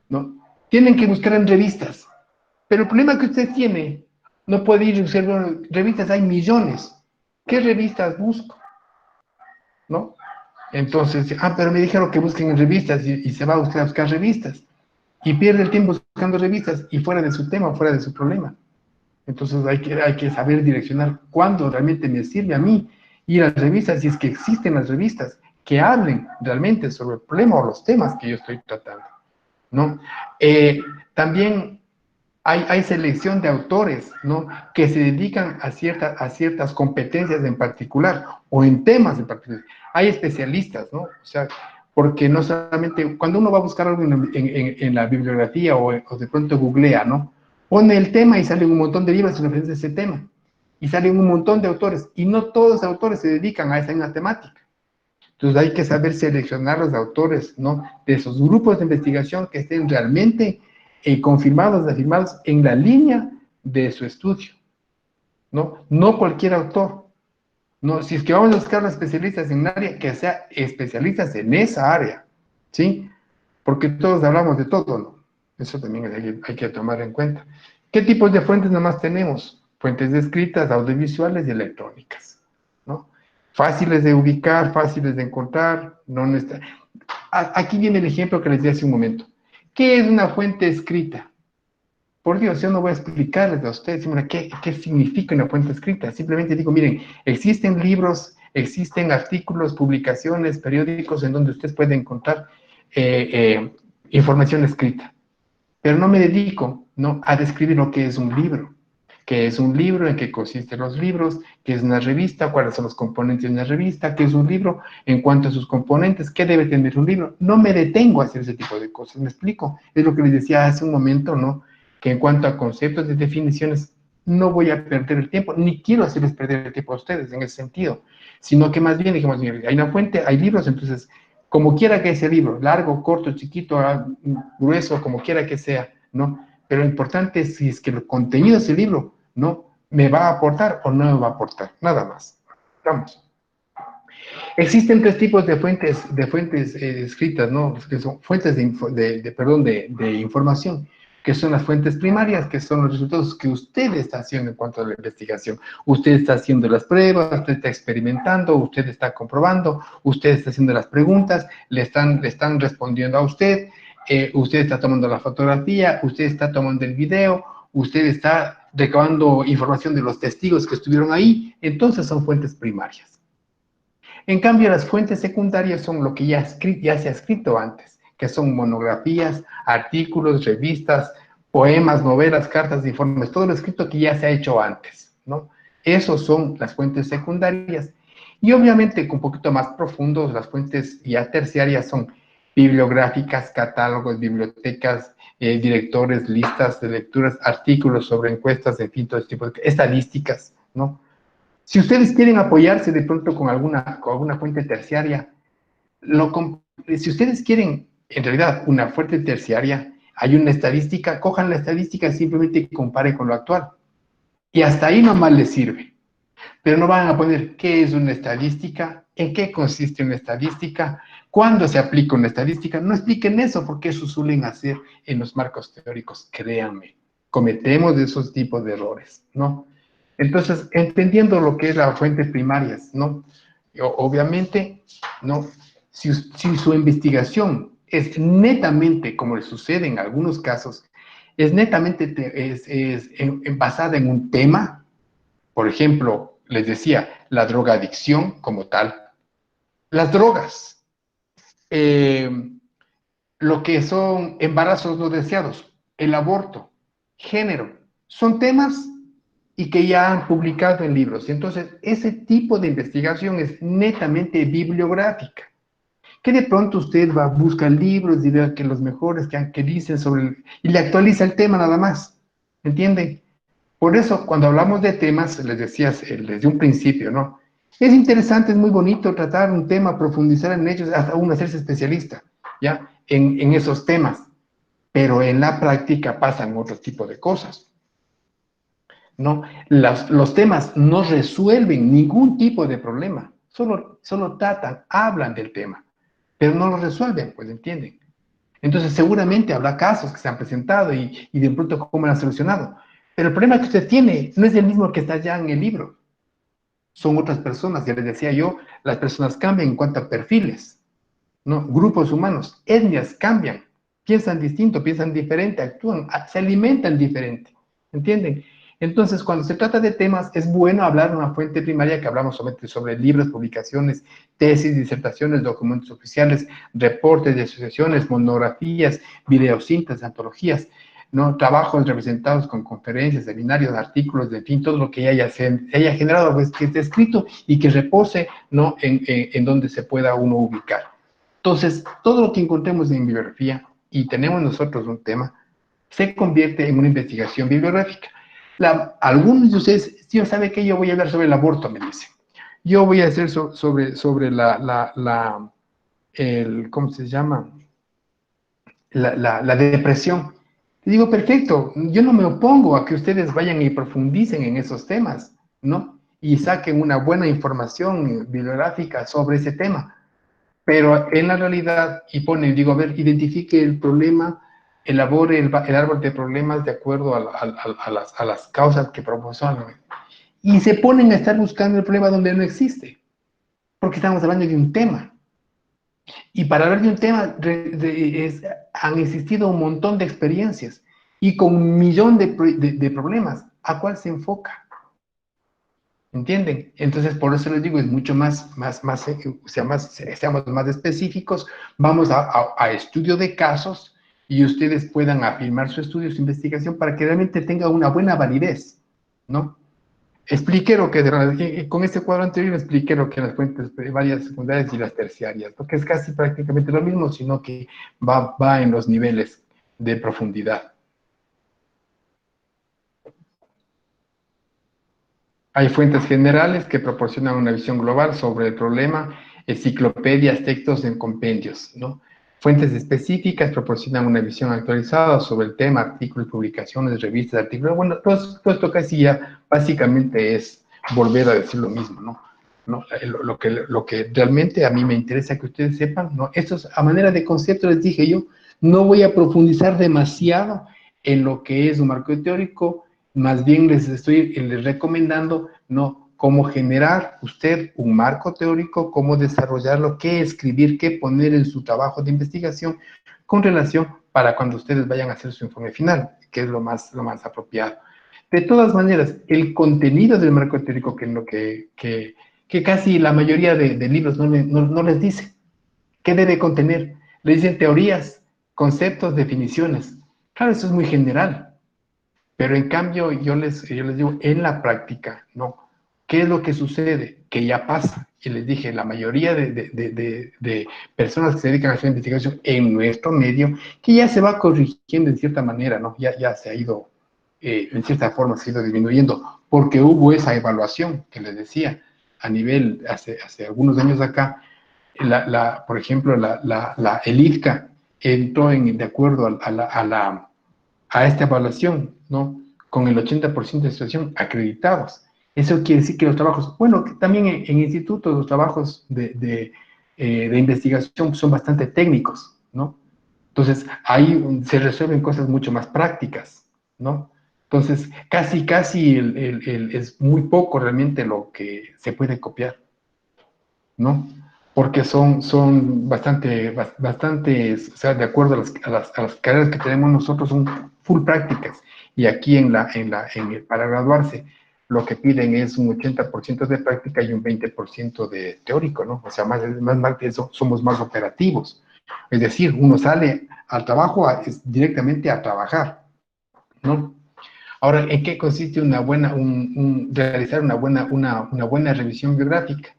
S1: ¿no? Tienen que buscar en revistas, pero el problema que usted tiene, no puede ir a buscar revistas, hay millones. ¿Qué revistas busco? ¿No? Entonces, pero me dijeron que busquen en revistas y se va usted a buscar revistas y pierde el tiempo buscando revistas y fuera de su tema, fuera de su problema. Entonces hay que saber direccionar cuándo realmente me sirve a mí ir a las revistas, si es que existen las revistas que hablen realmente sobre el problema o los temas que yo estoy tratando, ¿no? También hay selección de autores, ¿no? Que se dedican a ciertas competencias en particular o en temas en particular. Hay especialistas, ¿no? O sea, porque no solamente, cuando uno va a buscar algo en la bibliografía o de pronto googlea, ¿no? Pone el tema y salen un montón de libros referentes a ese tema, y salen un montón de autores, y no todos los autores se dedican a esa misma temática. Entonces hay que saber seleccionar los autores, ¿no? De esos grupos de investigación que estén realmente confirmados, afirmados en la línea de su estudio, ¿no? No cualquier autor. No, si es que vamos a buscar especialistas en un área, que sean especialistas en esa área, ¿sí? Porque todos hablamos de todo, ¿no? Eso también hay que tomar en cuenta. ¿Qué tipos de fuentes nomás tenemos? Fuentes escritas, audiovisuales y electrónicas, ¿no? Fáciles de ubicar, fáciles de encontrar, no está. Aquí viene el ejemplo que les di hace un momento. ¿Qué es una fuente escrita? Por Dios, yo no voy a explicarles a ustedes qué significa una fuente escrita. Simplemente digo, miren, existen libros, existen artículos, publicaciones, periódicos en donde ustedes pueden encontrar información escrita. Pero no me dedico, ¿no?, a describir lo que es un libro. ¿Qué es un libro? ¿En qué consisten los libros? ¿Qué es una revista? ¿Cuáles son los componentes de una revista? ¿Qué es un libro? En cuanto a sus componentes, ¿qué debe tener un libro? No me detengo a hacer ese tipo de cosas, ¿me explico? Es lo que les decía hace un momento, ¿no? Que en cuanto a conceptos de definiciones, no voy a perder el tiempo, ni quiero hacerles perder el tiempo a ustedes en ese sentido, sino que más bien dijimos, hay una fuente, hay libros, entonces, como quiera que ese libro, largo, corto, chiquito, grueso, como quiera que sea, ¿no? Pero lo importante es si es que el contenido de ese libro, ¿no?, me va a aportar o no me va a aportar, nada más. Vamos. Existen tres tipos de fuentes escritas, ¿no? Que son fuentes de información, que son las fuentes primarias, que son los resultados que usted está haciendo en cuanto a la investigación. Usted está haciendo las pruebas, usted está experimentando, usted está comprobando, usted está haciendo las preguntas, le están respondiendo a usted, usted está tomando la fotografía, usted está tomando el video, usted está recabando información de los testigos que estuvieron ahí, entonces son fuentes primarias. En cambio, las fuentes secundarias son lo que ya se ha escrito antes, que son monografías, artículos, revistas, poemas, novelas, cartas, informes, todo lo escrito que ya se ha hecho antes, ¿no? Esos son las fuentes secundarias. Y obviamente, un poquito más profundos, las fuentes ya terciarias son bibliográficas, catálogos, bibliotecas, directores, listas de lecturas, artículos sobre encuestas, en fin, todo este tipo de estadísticas, ¿no? Si ustedes quieren apoyarse de pronto con alguna fuente terciaria, si ustedes quieren, en realidad, una fuente terciaria, hay una estadística, cojan la estadística, simplemente comparen con lo actual. Y hasta ahí nomás les sirve. Pero no van a poner qué es una estadística, en qué consiste una estadística, cuándo se aplica una estadística. No expliquen eso, porque eso suelen hacer en los marcos teóricos, créanme. Cometemos esos tipos de errores, ¿no? Entonces, entendiendo lo que es las fuentes primarias, ¿no? Obviamente, ¿no? Si su investigación es netamente, como le sucede en algunos casos, es netamente basada en un tema, por ejemplo, les decía, la drogadicción como tal, las drogas, lo que son embarazos no deseados, el aborto, género, son temas y que ya han publicado en libros. Entonces, ese tipo de investigación es netamente bibliográfica. Que de pronto usted va, busca libros y ve que los mejores que dicen sobre y le actualiza el tema nada más. ¿Entienden? Por eso, cuando hablamos de temas, les decía desde un principio, ¿no? Es interesante, es muy bonito tratar un tema, profundizar en ellos, hasta uno hacerse especialista, ¿ya? En esos temas. Pero en la práctica pasan otro tipo de cosas. ¿No? Los temas no resuelven ningún tipo de problema, solo tratan, hablan del tema, pero no lo resuelven, pues, ¿entienden? Entonces seguramente habrá casos que se han presentado y de pronto cómo lo han solucionado, pero el problema que usted tiene no es el mismo que está ya en el libro, son otras personas, ya les decía yo, las personas cambian en cuanto a perfiles, ¿no? Grupos humanos, etnias cambian, piensan distinto, piensan diferente, actúan, se alimentan diferente, ¿entienden? Entonces, cuando se trata de temas, es bueno hablar de una fuente primaria que hablamos sobre libros, publicaciones, tesis, disertaciones, documentos oficiales, reportes de asociaciones, monografías, videocintas, antologías, ¿no? Trabajos representados con conferencias, seminarios, artículos, de fin, todo lo que se haya generado, pues, que esté escrito y que repose, ¿no?, en donde se pueda uno ubicar. Entonces, todo lo que encontremos en bibliografía, y tenemos nosotros un tema, se convierte en una investigación bibliográfica. Algunos de ustedes, tío, ¿sabe qué? Yo voy a hablar sobre el aborto, me dicen. Yo voy a hacer sobre ¿cómo se llama? La depresión. Le digo, perfecto, yo no me opongo a que ustedes vayan y profundicen en esos temas, ¿no? Y saquen una buena información bibliográfica sobre ese tema. Pero en la realidad, y ponen, digo, a ver, identifique el problema, elabore el árbol de problemas de acuerdo a las causas que proporcionan. Y se ponen a estar buscando el problema donde no existe, porque estamos hablando de un tema. Y para hablar de un tema han existido un montón de experiencias y con un millón de problemas. ¿A cuál se enfoca? ¿Entienden? Entonces, por eso les digo, es mucho seamos más específicos, vamos a estudio de casos y ustedes puedan afirmar su estudio, su investigación para que realmente tenga una buena validez, ¿no? Expliqué lo que, con este cuadro anterior expliqué lo que las fuentes primarias, secundarias y las terciarias, porque es casi prácticamente lo mismo, sino que va en los niveles de profundidad. Hay fuentes generales que proporcionan una visión global sobre el problema, enciclopedias, textos en compendios, ¿no? Fuentes específicas proporcionan una visión actualizada sobre el tema, artículos, publicaciones, revistas, artículos. Bueno, todo esto casi ya básicamente es volver a decir lo mismo, ¿no? ¿No? Lo que realmente a mí me interesa que ustedes sepan, ¿no? Esto es a manera de concepto, les dije yo, no voy a profundizar demasiado en lo que es un marco teórico, más bien les estoy recomendando, ¿no? Cómo generar usted un marco teórico, cómo desarrollarlo, qué escribir, qué poner en su trabajo de investigación con relación para cuando ustedes vayan a hacer su informe final, que es lo más apropiado. De todas maneras, el contenido del marco teórico, que es lo que casi la mayoría de libros no les dice, ¿qué debe contener? Le dicen teorías, conceptos, definiciones. Claro, eso es muy general. Pero en cambio, yo les digo, en la práctica, ¿no? ¿Qué es lo que sucede? Que ya pasa. Y les dije, la mayoría de personas que se dedican a hacer investigación en nuestro medio, que ya se va corrigiendo en cierta manera, ¿no? Ya se ha ido, en cierta forma, se ha ido disminuyendo, porque hubo esa evaluación que les decía a nivel, hace algunos años acá, por ejemplo, el IFCA entró de acuerdo a esta evaluación, ¿no? Con el 80% de situación acreditados. Eso quiere decir que los trabajos, bueno, que también en institutos los trabajos de investigación son bastante técnicos, ¿no? Entonces, ahí se resuelven cosas mucho más prácticas, ¿no? Entonces, casi es muy poco realmente lo que se puede copiar, ¿no? Porque son bastantes, o sea, de acuerdo a las carreras que tenemos nosotros, son full prácticas. Y aquí para graduarse, lo que piden es un 80% de práctica y un 20% de teórico, ¿no? O sea, más de eso, somos más operativos. Es decir, uno sale al trabajo directamente a trabajar, ¿no? Ahora, ¿en qué consiste realizar una buena revisión biográfica?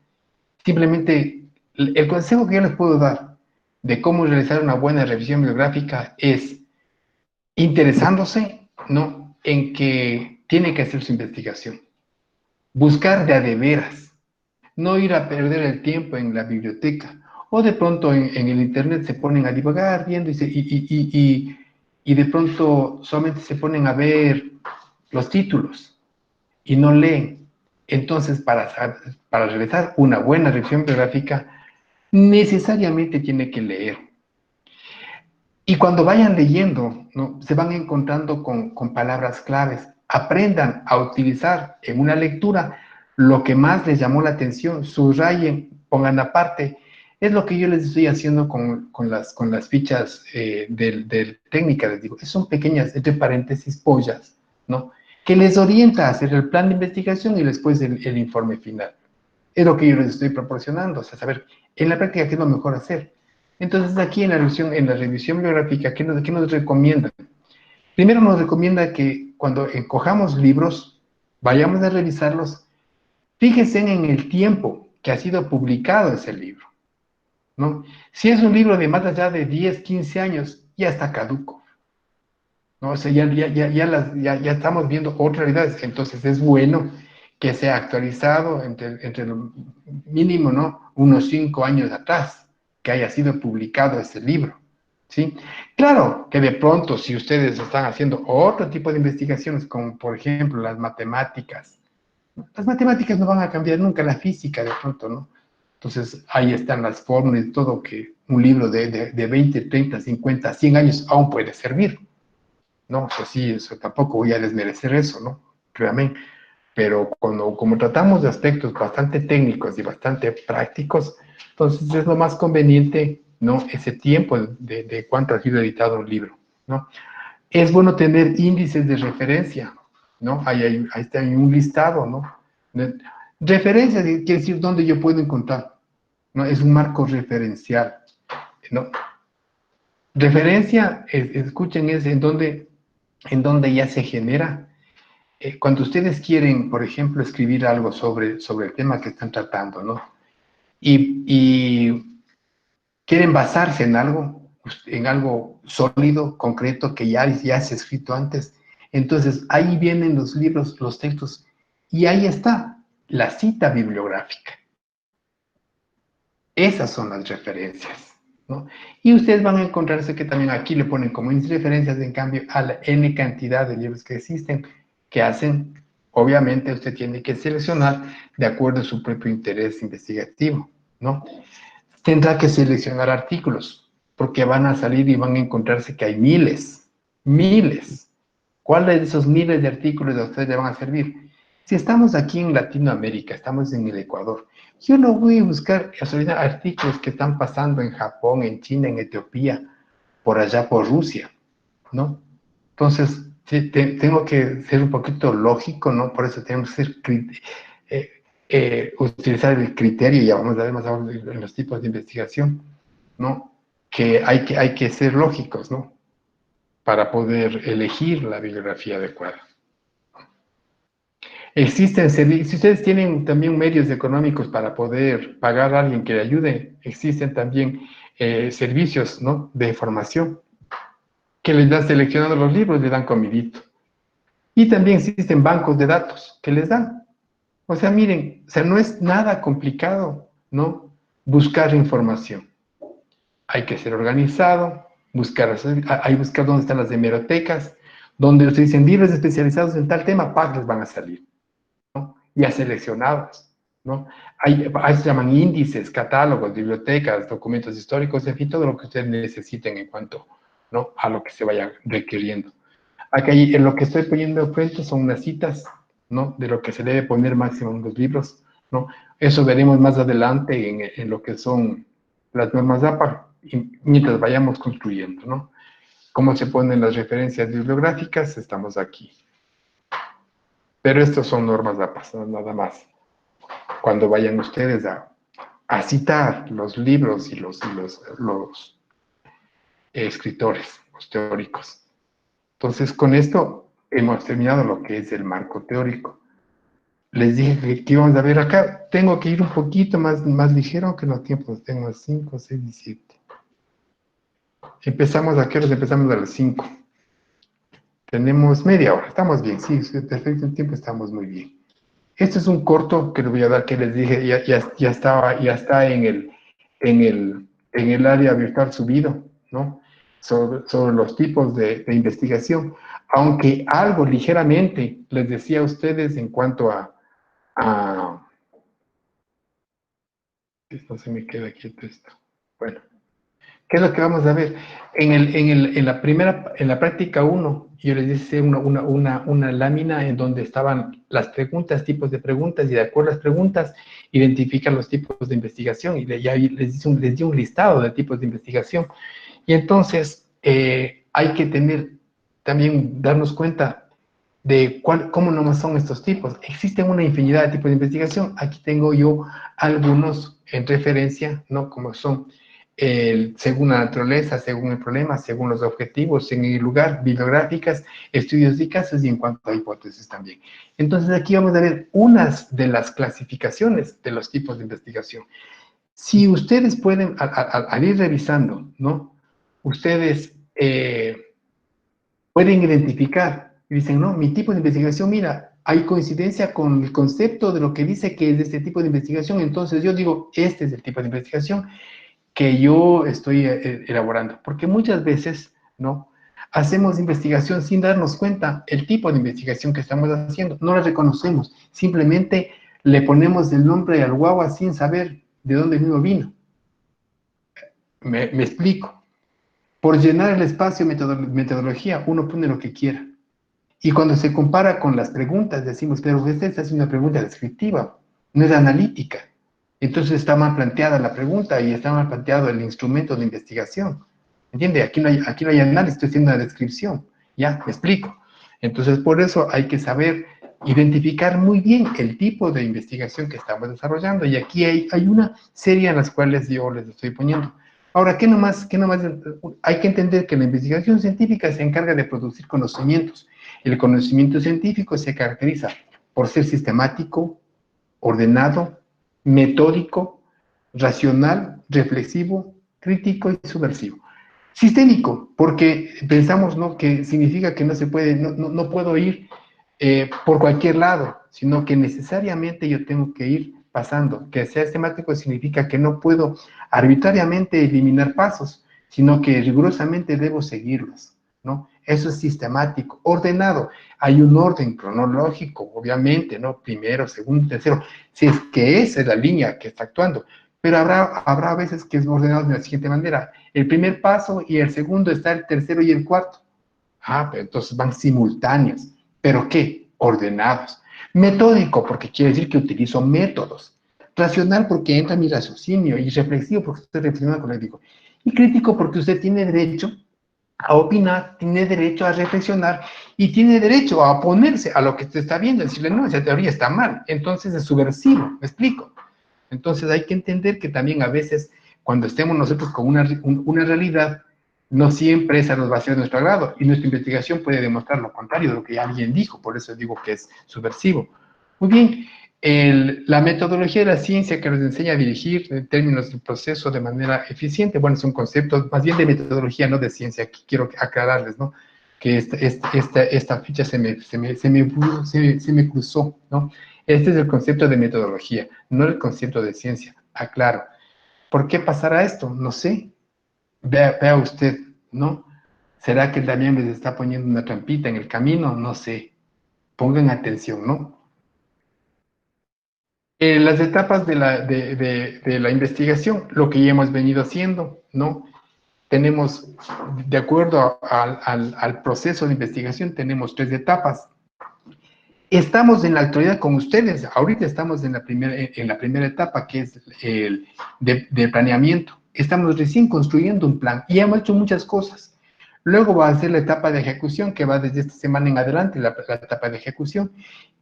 S1: Simplemente, el consejo que yo les puedo dar de cómo realizar una buena revisión biográfica es interesándose, ¿no?, en que tiene que hacer su investigación. Buscar de veras, no ir a perder el tiempo en la biblioteca, o de pronto en el internet se ponen a divagar viendo y de pronto solamente se ponen a ver los títulos y no leen. Entonces, para realizar una buena revisión biográfica, necesariamente tiene que leer. Y cuando vayan leyendo, ¿no?, se van encontrando con palabras claves. Aprendan a utilizar en una lectura lo que más les llamó la atención, subrayen, pongan aparte. Es lo que yo les estoy haciendo con las fichas del técnica, les digo. Son pequeñas, entre paréntesis, pollas, ¿no?, que les orienta a hacer el plan de investigación y después el informe final. Es lo que yo les estoy proporcionando, o sea, saber en la práctica qué es lo mejor hacer. Entonces, aquí en la revisión biográfica, ¿qué nos recomienda? Primero nos recomienda que cuando encojamos libros, vayamos a revisarlos, fíjense en el tiempo que ha sido publicado ese libro. ¿no? Si es un libro de más allá de 10, 15 años, ya está caduco, ¿no? O sea, ya estamos viendo otras realidades, entonces es bueno que sea actualizado entre lo mínimo, ¿no? Unos 5 años atrás, que haya sido publicado ese libro, ¿sí? Claro que de pronto, si ustedes están haciendo otro tipo de investigaciones, como por ejemplo las matemáticas no van a cambiar nunca, la física de pronto, ¿no? Entonces, ahí están las fórmulas y todo que un libro de 20, 30, 50, 100 años aún puede servir, ¿no? Eso sí, eso tampoco voy a desmerecer eso, ¿no? Créanme. Pero como tratamos de aspectos bastante técnicos y bastante prácticos, entonces es lo más conveniente, ¿no? Ese tiempo de cuánto ha sido editado un libro, ¿no? Es bueno tener índices de referencia, ¿no? Ahí está un listado, ¿no? Referencia quiere decir dónde yo puedo encontrar, ¿no? Es un marco referencial, ¿no? Referencia, escuchen, es en donde ya se genera. Cuando ustedes quieren, por ejemplo, escribir algo sobre el tema que están tratando, ¿no? Y quieren basarse en algo sólido, concreto, que ya se ha escrito antes. Entonces, ahí vienen los libros, los textos, y ahí está la cita bibliográfica. Esas son las referencias, ¿no? Y ustedes van a encontrarse que también aquí le ponen como referencias, en cambio, a la N cantidad de libros que existen, que hacen, obviamente, usted tiene que seleccionar de acuerdo a su propio interés investigativo, ¿no? Tendrá que seleccionar artículos, porque van a salir y van a encontrarse que hay miles, miles. ¿Cuáles de esos miles de artículos a ustedes le van a servir? Si estamos aquí en Latinoamérica, estamos en el Ecuador, yo no voy a buscar artículos que están pasando en Japón, en China, en Etiopía, por allá por Rusia, ¿no? Entonces, sí, tengo que ser un poquito lógico, ¿no? Por eso tenemos que ser utilizar el criterio, ya vamos a ver más ahora en los tipos de investigación, ¿no? Que hay que ser lógicos, ¿no? Para poder elegir la bibliografía adecuada. Existen servicios, si ustedes tienen también medios económicos para poder pagar a alguien que le ayude, existen también servicios, ¿no? De información que les dan seleccionando los libros, le dan comidito. Y también existen bancos de datos que les dan. O sea, miren, o sea, no es nada complicado, ¿no? Buscar información. Hay que ser organizado, buscar dónde están las hemerotecas, donde ustedes dicen libros especializados en tal tema, les van a salir, ¿no? Ya seleccionados, ¿no? Ahí se llaman índices, catálogos, bibliotecas, documentos históricos, en fin, todo lo que ustedes necesiten en cuanto, ¿no? A lo que se vaya requiriendo. Aquí en lo que estoy poniendo frente son unas citas, ¿no? De lo que se debe poner máximo en los libros, ¿no? Eso veremos más adelante en lo que son las normas APA, mientras vayamos construyendo, ¿no? Cómo se ponen las referencias bibliográficas, estamos aquí. Pero estos son normas APA, nada más. Cuando vayan ustedes a citar los libros y los escritores, los teóricos. Entonces, con esto hemos terminado lo que es el marco teórico. Les dije que íbamos a ver acá. Tengo que ir un poquito más ligero, que los tiempos tengo 5, 6 y 7. Empezamos a qué horas? Empezamos a las 5. Tenemos media hora. Estamos bien, sí, perfecto el tiempo, estamos muy bien. Este es un corto que les voy a dar, que les dije, ya está en el área virtual subido, ¿no? Sobre los tipos de investigación, aunque algo ligeramente les decía a ustedes en cuanto a no se me queda quieto esto. Bueno, ¿qué es lo que vamos a ver? En la práctica 1, yo les hice una lámina en donde estaban las preguntas, tipos de preguntas, y de acuerdo a las preguntas, identifican los tipos de investigación, y ya les di un listado de tipos de investigación. Y entonces, hay que también darnos cuenta de cómo nomás son estos tipos. Existen una infinidad de tipos de investigación. Aquí tengo yo algunos en referencia, ¿no? Como son según la naturaleza, según el problema, según los objetivos, en el lugar, bibliográficas, estudios de casos y en cuanto a hipótesis también. Entonces aquí vamos a ver unas de las clasificaciones de los tipos de investigación. Si ustedes pueden, al ir revisando, ¿no? Ustedes pueden identificar y dicen, no, mi tipo de investigación, mira, hay coincidencia con el concepto de lo que dice que es de este tipo de investigación, entonces yo digo, este es el tipo de investigación que yo estoy elaborando, porque muchas veces, ¿no? Hacemos investigación sin darnos cuenta el tipo de investigación que estamos haciendo, no la reconocemos, simplemente le ponemos el nombre al guagua sin saber de dónde mismo vino. Me explico. Por llenar el espacio metodología, uno pone lo que quiera. Y cuando se compara con las preguntas, decimos, pero esta es una pregunta descriptiva, no es analítica. Entonces está mal planteada la pregunta y está mal planteado el instrumento de investigación. ¿Entiende? Aquí no hay análisis, estoy haciendo una descripción. Ya, me explico. Entonces, por eso hay que saber identificar muy bien el tipo de investigación que estamos desarrollando. Y aquí hay una serie en las cuales yo les estoy poniendo. Ahora, ¿qué nomás? Hay que entender que la investigación científica se encarga de producir conocimientos. El conocimiento científico se caracteriza por ser sistemático, ordenado, metódico, racional, reflexivo, crítico y subversivo. Sistémico, porque pensamos, ¿no?, que significa que no se puede, no puedo ir por cualquier lado, sino que necesariamente yo tengo que ir pasando. Que sea sistemático significa que no puedo arbitrariamente eliminar pasos, sino que rigurosamente debo seguirlos, ¿no? Eso es sistemático. Ordenado, hay un orden cronológico, obviamente, ¿no? Primero, segundo, tercero, si es que esa es la línea que está actuando. Pero habrá veces que es ordenado de la siguiente manera. El primer paso y el segundo está el tercero y el cuarto. Ah, pero entonces van simultáneos. ¿Pero qué? Ordenados. Metódico, porque quiere decir que utilizo métodos. Racional, porque entra mi raciocinio. Y reflexivo, porque estoy reflexionando con lo que digo. Y crítico, porque usted tiene derecho a opinar, tiene derecho a reflexionar y tiene derecho a oponerse a lo que usted está viendo, decirle, no, esa teoría está mal. Entonces es subversivo, ¿me explico? Entonces hay que entender que también a veces, cuando estemos nosotros con una realidad, no siempre esa nos va a ser de nuestro agrado, y nuestra investigación puede demostrar lo contrario de lo que alguien dijo, por eso digo que es subversivo. Muy bien, la metodología de la ciencia que nos enseña a dirigir en términos del proceso de manera eficiente, bueno, son conceptos más bien de metodología, no de ciencia, aquí quiero aclararles, ¿no? Que esta ficha se me cruzó, ¿no? Este es el concepto de metodología, no el concepto de ciencia, aclaro. ¿Por qué pasará esto? No sé. Vea usted, ¿no? ¿Será que también les está poniendo una trampita en el camino? No sé. Pongan atención, ¿no? Las etapas de la investigación, lo que ya hemos venido haciendo, ¿no? Tenemos, de acuerdo al proceso de investigación, tenemos 3 etapas. Estamos en la actualidad con ustedes, ahorita estamos en la primera etapa, que es el de planeamiento. Estamos recién construyendo un plan y hemos hecho muchas cosas. Luego va a ser la etapa de ejecución, que va desde esta semana en adelante, la etapa de ejecución.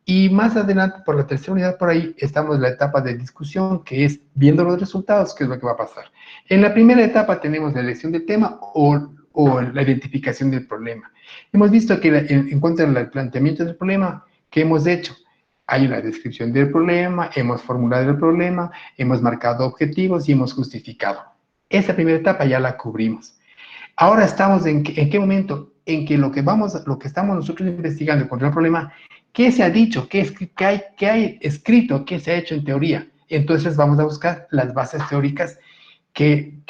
S1: Y más adelante, por la tercera unidad, por ahí, estamos en la etapa de discusión, que es viendo los resultados, qué es lo que va a pasar. En la primera etapa tenemos la elección del tema o la identificación del problema. Hemos visto que en cuanto al planteamiento del problema, ¿qué hemos hecho? Hay una descripción del problema, hemos formulado el problema, hemos marcado objetivos y hemos justificado. Esa primera etapa ya la cubrimos. Ahora estamos en qué momento, en que lo que estamos nosotros investigando contra el problema, ¿qué se ha dicho? ¿Qué hay escrito? ¿Qué se ha hecho en teoría? Entonces vamos a buscar las bases teóricas que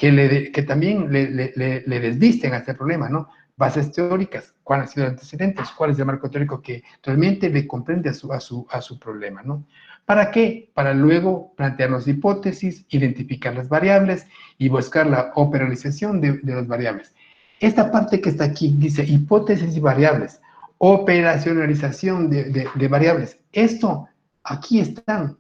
S1: también le desvisten a este problema, ¿no? Bases teóricas, cuáles han sido los antecedentes, cuál es el marco teórico que realmente le comprende a su problema, ¿no? ¿Para qué? Para luego plantearnos hipótesis, identificar las variables y buscar la operacionalización de las variables. Esta parte que está aquí dice hipótesis y variables, operacionalización de variables. Esto, aquí están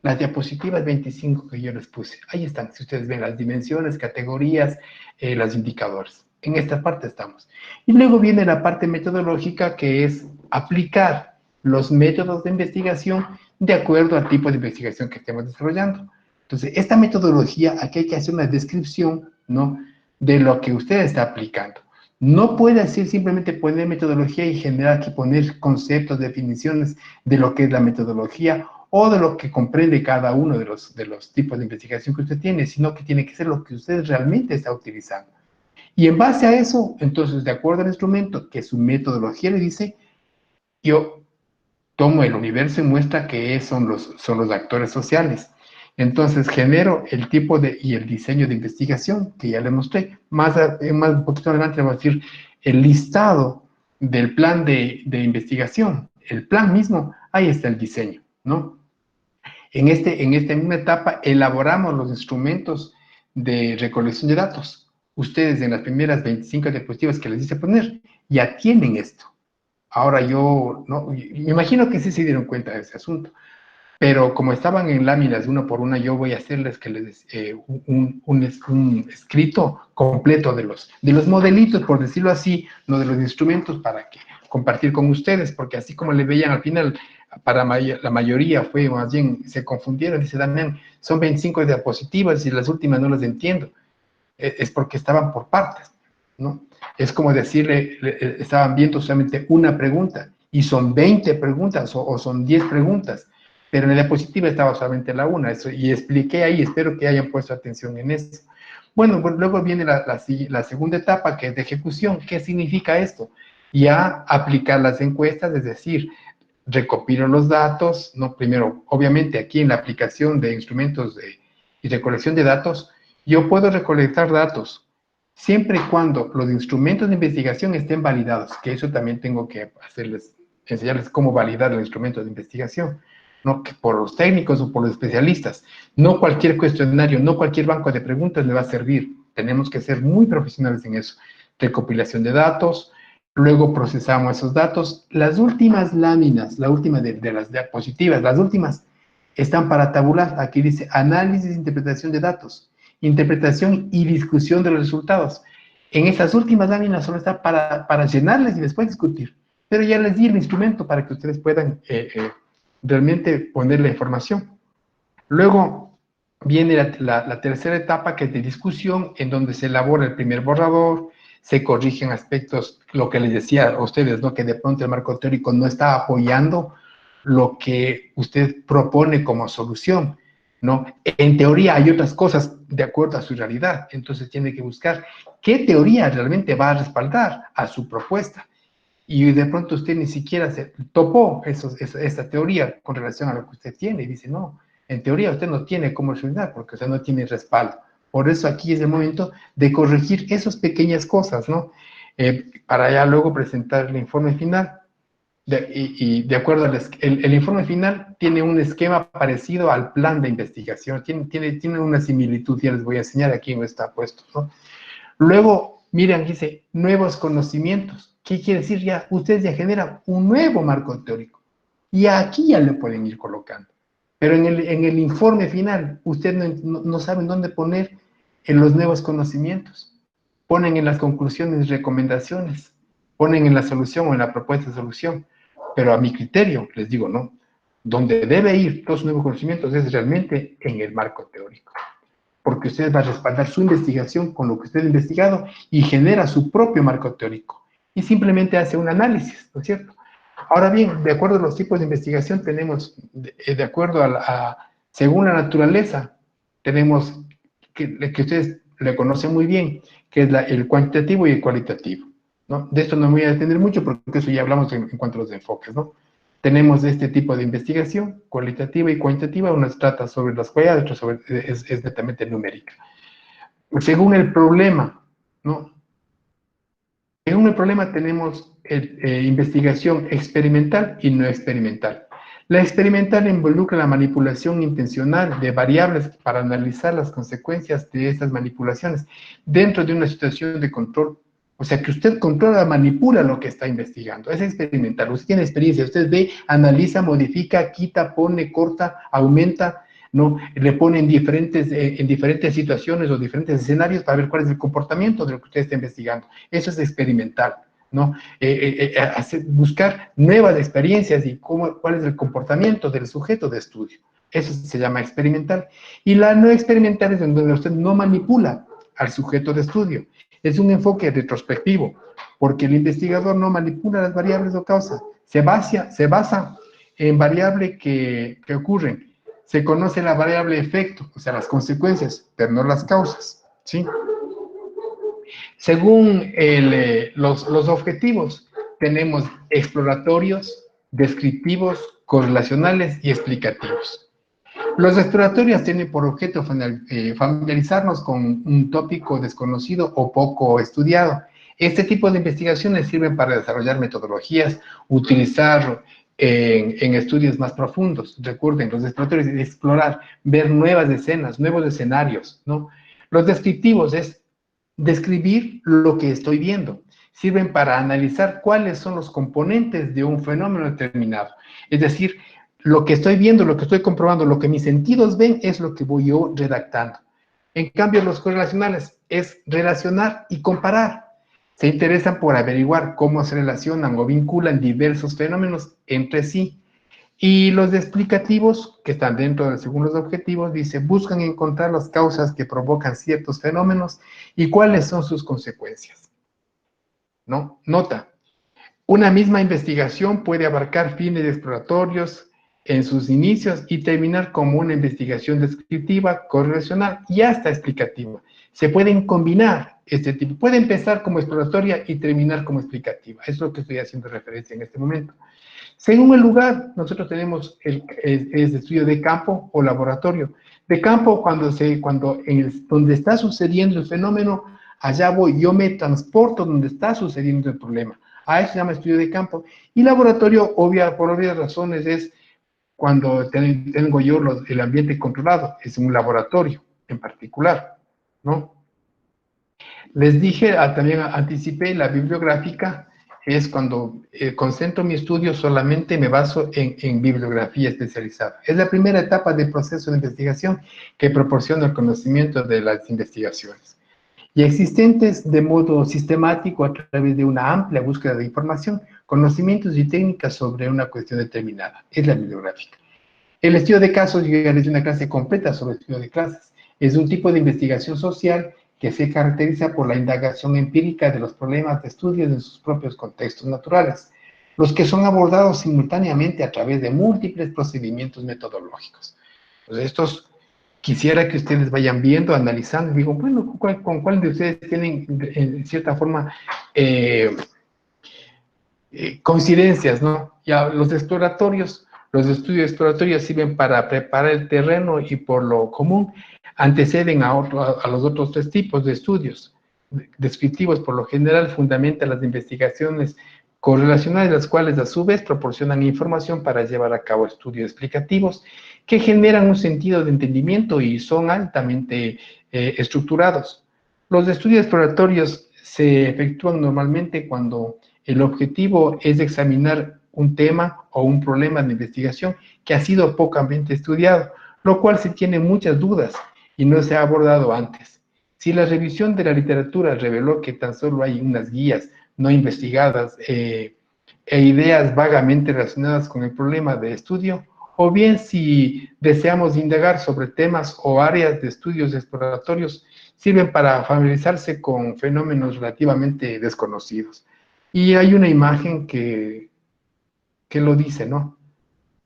S1: las diapositivas 25 que yo les puse. Ahí están, si ustedes ven las dimensiones, categorías, los indicadores. En esta parte estamos. Y luego viene la parte metodológica, que es aplicar los métodos de investigación de acuerdo al tipo de investigación que estemos desarrollando. Entonces, esta metodología, aquí hay que hacer una descripción, ¿no?, de lo que usted está aplicando. No puede decir simplemente poner metodología y generar aquí, poner conceptos, definiciones de lo que es la metodología o de lo que comprende cada uno de los tipos de investigación que usted tiene, sino que tiene que ser lo que usted realmente está utilizando. Y en base a eso, entonces, de acuerdo al instrumento, que su metodología le dice, yo tomo el universo y muestra que son los actores sociales. Entonces genero el tipo y el diseño de investigación que ya le mostré. Más un poquito adelante le voy a decir el listado del plan de investigación. El plan mismo, ahí está el diseño, ¿no? En esta misma etapa elaboramos los instrumentos de recolección de datos. Ustedes en las primeras 25 diapositivas que les hice poner ya tienen esto. Ahora yo, no, me imagino que sí se dieron cuenta de ese asunto, pero como estaban en láminas una por una, yo voy a hacerles que un escrito completo de los modelitos, por decirlo así, no de los instrumentos, para que compartir con ustedes, porque así como le veían al final, para la mayoría fue más bien, se confundieron, dice Damián, son 25 diapositivas y las últimas no las entiendo. Es porque estaban por partes, ¿no? Es como decirle, estaban viendo solamente una pregunta, y son 20 preguntas, o son 10 preguntas, pero en la diapositiva estaba solamente la una, eso, y expliqué ahí, espero que hayan puesto atención en eso. Bueno, pues luego viene la segunda etapa, que es de ejecución. ¿Qué significa esto? Ya aplicar las encuestas, es decir, recopilo los datos, no, primero, obviamente aquí en la aplicación de instrumentos y recolección de datos, yo puedo recolectar datos siempre y cuando los instrumentos de investigación estén validados, que eso también tengo que enseñarles cómo validar los instrumentos de investigación, no que por los técnicos o por los especialistas. No cualquier cuestionario, no cualquier banco de preguntas le va a servir. Tenemos que ser muy profesionales en eso. Recopilación de datos, luego procesamos esos datos. Las últimas láminas, la última de las diapositivas, las últimas, están para tabular. Aquí dice análisis e interpretación de datos, interpretación y discusión de los resultados. En esas últimas láminas solo está para llenarles y después discutir. Pero ya les di el instrumento para que ustedes puedan realmente poner la información. Luego viene la tercera etapa, que es de discusión, en donde se elabora el primer borrador, se corrigen aspectos, lo que les decía a ustedes, ¿no? Que de pronto el marco teórico no está apoyando lo que usted propone como solución, ¿no? En teoría hay otras cosas de acuerdo a su realidad, entonces tiene que buscar qué teoría realmente va a respaldar a su propuesta. Y de pronto usted ni siquiera se topó esa teoría con relación a lo que usted tiene, y dice, no, en teoría usted no tiene cómo solucionar porque usted no tiene respaldo. Por eso aquí es el momento de corregir esas pequeñas cosas, ¿no? Para ya luego presentar el informe final. Y de acuerdo el informe final tiene un esquema parecido al plan de investigación, tiene una similitud, ya les voy a enseñar aquí en está puesto, ¿no? Luego, miren, dice, nuevos conocimientos. ¿Qué quiere decir? Ya, ustedes ya generan un nuevo marco teórico. Y aquí ya le pueden ir colocando. Pero en el informe final, ustedes no saben dónde poner en los nuevos conocimientos. Ponen en las conclusiones y recomendaciones. Ponen en la solución o en la propuesta de solución. Pero a mi criterio, les digo, no. Donde debe ir los nuevos conocimientos es realmente en el marco teórico, porque usted va a respaldar su investigación con lo que usted ha investigado y genera su propio marco teórico. Y simplemente hace un análisis, ¿no es cierto? Ahora bien, de acuerdo a los tipos de investigación, tenemos, de acuerdo según la naturaleza, tenemos que ustedes le conocen muy bien, que es el cuantitativo y el cualitativo, ¿no? De esto no me voy a detener mucho, porque eso ya hablamos en cuanto a los enfoques, ¿no? Tenemos este tipo de investigación, cualitativa y cuantitativa. Una trata sobre las cualidades, otra es netamente numérica. Según el problema, ¿no? Según el problema tenemos investigación experimental y no experimental. La experimental involucra la manipulación intencional de variables para analizar las consecuencias de estas manipulaciones dentro de una situación de control. O sea, que usted controla, manipula lo que está investigando. Es experimental. Usted tiene experiencia. Usted ve, analiza, modifica, quita, pone, corta, aumenta, ¿no? Le pone en diferentes situaciones o diferentes escenarios para ver cuál es el comportamiento de lo que usted está investigando. Eso es experimental, ¿no? Buscar nuevas experiencias y cuál es el comportamiento del sujeto de estudio. Eso se llama experimental. Y la no experimental es donde usted no manipula al sujeto de estudio. Es un enfoque retrospectivo, porque el investigador no manipula las variables o causas, se basa en variable que ocurren. Se conoce la variable efecto, o sea, las consecuencias, pero no las causas, ¿sí? Según los objetivos, tenemos exploratorios, descriptivos, correlacionales y explicativos. Los exploratorios tienen por objeto familiarizarnos con un tópico desconocido o poco estudiado. Este tipo de investigaciones sirven para desarrollar metodologías, utilizar en estudios más profundos. Recuerden, los exploratorios es explorar, ver nuevas escenas, nuevos escenarios, ¿no? Los descriptivos es describir lo que estoy viendo. Sirven para analizar cuáles son los componentes de un fenómeno determinado. Es decir, lo que estoy viendo, lo que estoy comprobando, lo que mis sentidos ven es lo que voy yo redactando. En cambio, los correlacionales es relacionar y comparar. Se interesan por averiguar cómo se relacionan o vinculan diversos fenómenos entre sí. Y los explicativos, que están dentro de según los objetivos, dice, buscan encontrar las causas que provocan ciertos fenómenos y cuáles son sus consecuencias. ¿No? Nota, una misma investigación puede abarcar fines exploratorios en sus inicios y terminar como una investigación descriptiva, correlacional y hasta explicativa. Se pueden combinar este tipo. Puede empezar como exploratoria y terminar como explicativa. Es lo que estoy haciendo referencia en este momento. Según el lugar, nosotros tenemos el estudio de campo o laboratorio. De campo, donde está sucediendo el fenómeno, allá voy, yo me transporto donde está sucediendo el problema. A eso se llama estudio de campo. Y laboratorio, por obvias razones, es cuando tengo yo el ambiente controlado, es un laboratorio en particular, ¿no? Les dije, también anticipé la bibliográfica, es cuando concentro mi estudio solamente me baso en bibliografía especializada. Es la primera etapa del proceso de investigación que proporciona el conocimiento de las investigaciones. Y existentes de modo sistemático a través de una amplia búsqueda de información, conocimientos y técnicas sobre una cuestión determinada. Es la bibliográfica. El estudio de casos, yo ya les di una clase completa sobre el estudio de clases. Es un tipo de investigación social que se caracteriza por la indagación empírica de los problemas de estudio en sus propios contextos naturales, los que son abordados simultáneamente a través de múltiples procedimientos metodológicos. Pues estos quisiera que ustedes vayan viendo, analizando, y digo, bueno, ¿con cuál de ustedes tienen, en cierta forma, coincidencias, ¿no? Ya los exploratorios, los estudios exploratorios sirven para preparar el terreno y por lo común anteceden a los otros tres tipos de estudios. Descriptivos, por lo general, fundamentan las investigaciones correlacionales, las cuales a su vez proporcionan información para llevar a cabo estudios explicativos que generan un sentido de entendimiento y son altamente estructurados. Los estudios exploratorios se efectúan normalmente cuando el objetivo es examinar un tema o un problema de investigación que ha sido pocamente estudiado, lo cual se tiene muchas dudas y no se ha abordado antes. Si la revisión de la literatura reveló que tan solo hay unas guías no investigadas e ideas vagamente relacionadas con el problema de estudio, o bien si deseamos indagar sobre temas o áreas de estudios exploratorios, sirven para familiarizarse con fenómenos relativamente desconocidos. Y hay una imagen que lo dice, ¿no?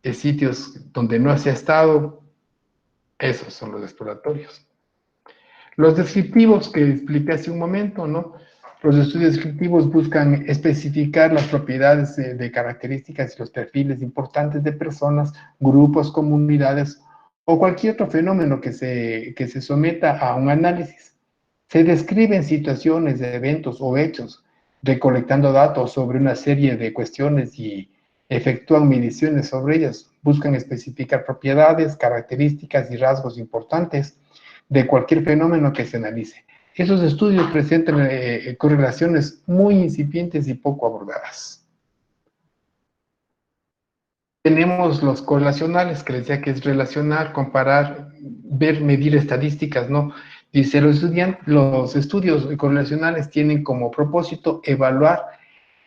S1: De sitios donde no se ha estado, esos son los exploratorios. Los descriptivos que expliqué hace un momento, ¿no? Los estudios descriptivos buscan especificar las propiedades de características y los perfiles importantes de personas, grupos, comunidades o cualquier otro fenómeno que se someta a un análisis. Se describen situaciones, eventos o hechos, recolectando datos sobre una serie de cuestiones y efectúan mediciones sobre ellas. Buscan especificar propiedades, características y rasgos importantes de cualquier fenómeno que se analice. Esos estudios presentan correlaciones muy incipientes y poco abordadas. Tenemos los correlacionales, que les decía que es relacionar, comparar, ver, medir estadísticas, ¿no? Dice, los estudios correlacionales tienen como propósito evaluar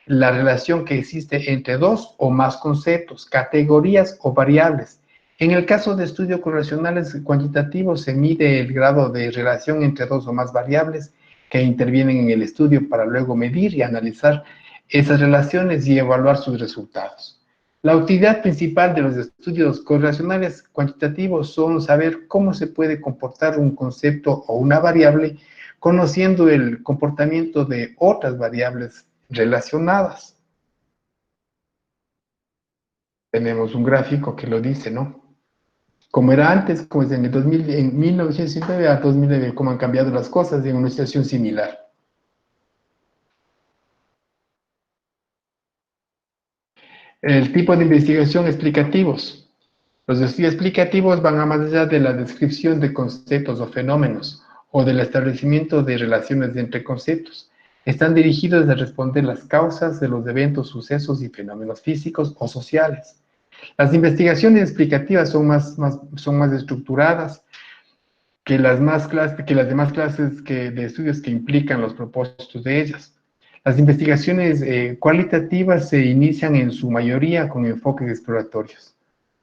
S1: la relación que existe entre dos o más conceptos, categorías o variables. En el caso de estudios correlacionales cuantitativos, se mide el grado de relación entre dos o más variables que intervienen en el estudio para luego medir y analizar esas relaciones y evaluar sus resultados. La utilidad principal de los estudios correlacionales cuantitativos son saber cómo se puede comportar un concepto o una variable conociendo el comportamiento de otras variables relacionadas. Tenemos un gráfico que lo dice, ¿no? Como era antes, como es en el 2000, en 1909 a 2009, cómo han cambiado las cosas en una situación similar. El tipo de investigación explicativos. Los estudios explicativos van a más allá de la descripción de conceptos o fenómenos o del establecimiento de relaciones entre conceptos. Están dirigidos a responder las causas de los eventos, sucesos y fenómenos físicos o sociales. Las investigaciones explicativas son más estructuradas que que las demás clases de estudios que implican los propósitos de ellas. Las investigaciones cualitativas se inician en su mayoría con enfoques exploratorios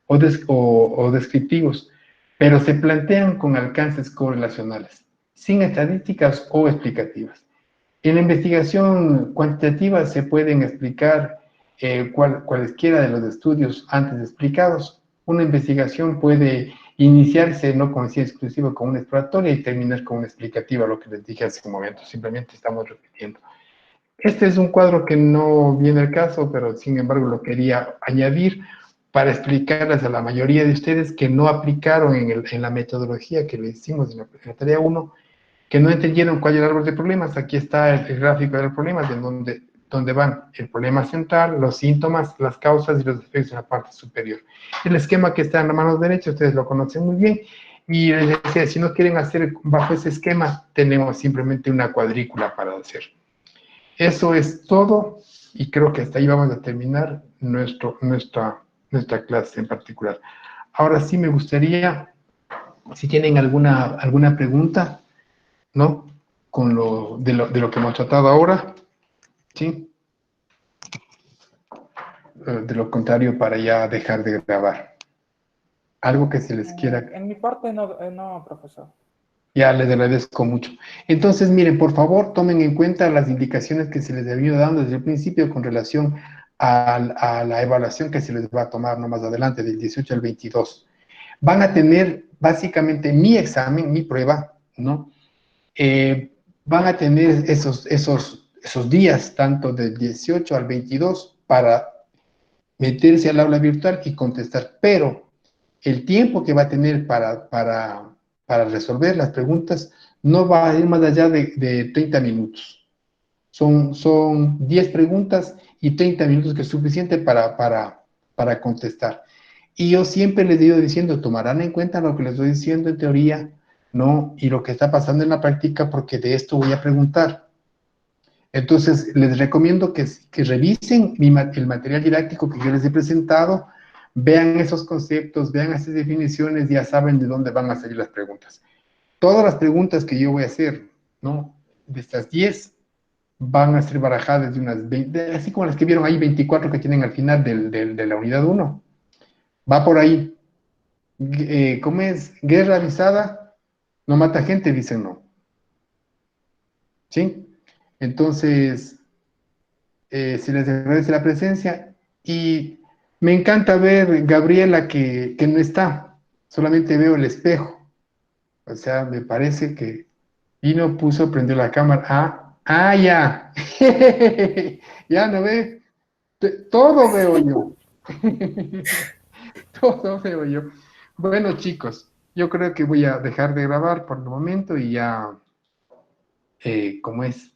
S1: o descriptivos, pero se plantean con alcances correlacionales, sin estadísticas o explicativas. En la investigación cuantitativa se pueden explicar cualesquiera de los estudios antes explicados. Una investigación puede iniciarse no con ciencia exclusiva, con una exploratoria y terminar con una explicativa, lo que les dije hace un momento, simplemente estamos repitiendo. Este es un cuadro que no viene al caso, pero sin embargo lo quería añadir para explicarles a la mayoría de ustedes que no aplicaron en la metodología que le hicimos en la tarea 1, que no entendieron cuál era el árbol de problemas. Aquí está el gráfico de los problemas, donde van el problema central, los síntomas, las causas y los efectos en la parte superior. El esquema que está en la mano derecha, ustedes lo conocen muy bien, y les decía, si no quieren hacer bajo ese esquema, tenemos simplemente una cuadrícula para hacer. Eso es todo, y creo que hasta ahí vamos a terminar nuestra clase en particular. Ahora sí me gustaría, si tienen alguna pregunta, ¿no? De lo que hemos tratado ahora, ¿sí? De lo contrario, para ya dejar de grabar. Algo que se les quiera...
S2: En mi parte no, profesor.
S1: Ya les agradezco mucho. Entonces, miren, por favor, tomen en cuenta las indicaciones que se les ha venido dando desde el principio con relación a la evaluación que se les va a tomar no más adelante, del 18 al 22. Van a tener básicamente mi examen, mi prueba, ¿no? Van a tener esos días, tanto del 18 al 22, para meterse al aula virtual y contestar, pero el tiempo que va a tener para resolver las preguntas no va a ir más allá de 30 minutos. Son 10 preguntas y 30 minutos que es suficiente para contestar. Y yo siempre les he ido diciendo, tomarán en cuenta lo que les estoy diciendo en teoría, ¿no? Y lo que está pasando en la práctica, porque de esto voy a preguntar. Entonces, les recomiendo que revisen el material didáctico que yo les he presentado, vean esos conceptos, vean esas definiciones, ya saben de dónde van a salir las preguntas. Todas las preguntas que yo voy a hacer, ¿no? De estas 10, van a ser barajadas de unas 20, así como las que vieron ahí, 24 que tienen al final de la unidad 1. Va por ahí. ¿Cómo es? Guerra avisada, no mata gente, dicen no. ¿Sí? Entonces, se les agradece la presencia y me encanta ver Gabriela que no está, solamente veo el espejo. O sea, me parece que vino, puso, prendió la cámara. Ya. Ya no ve. Todo veo yo. Todo veo yo. Bueno, chicos, yo creo que voy a dejar de grabar por el momento y ya, como es,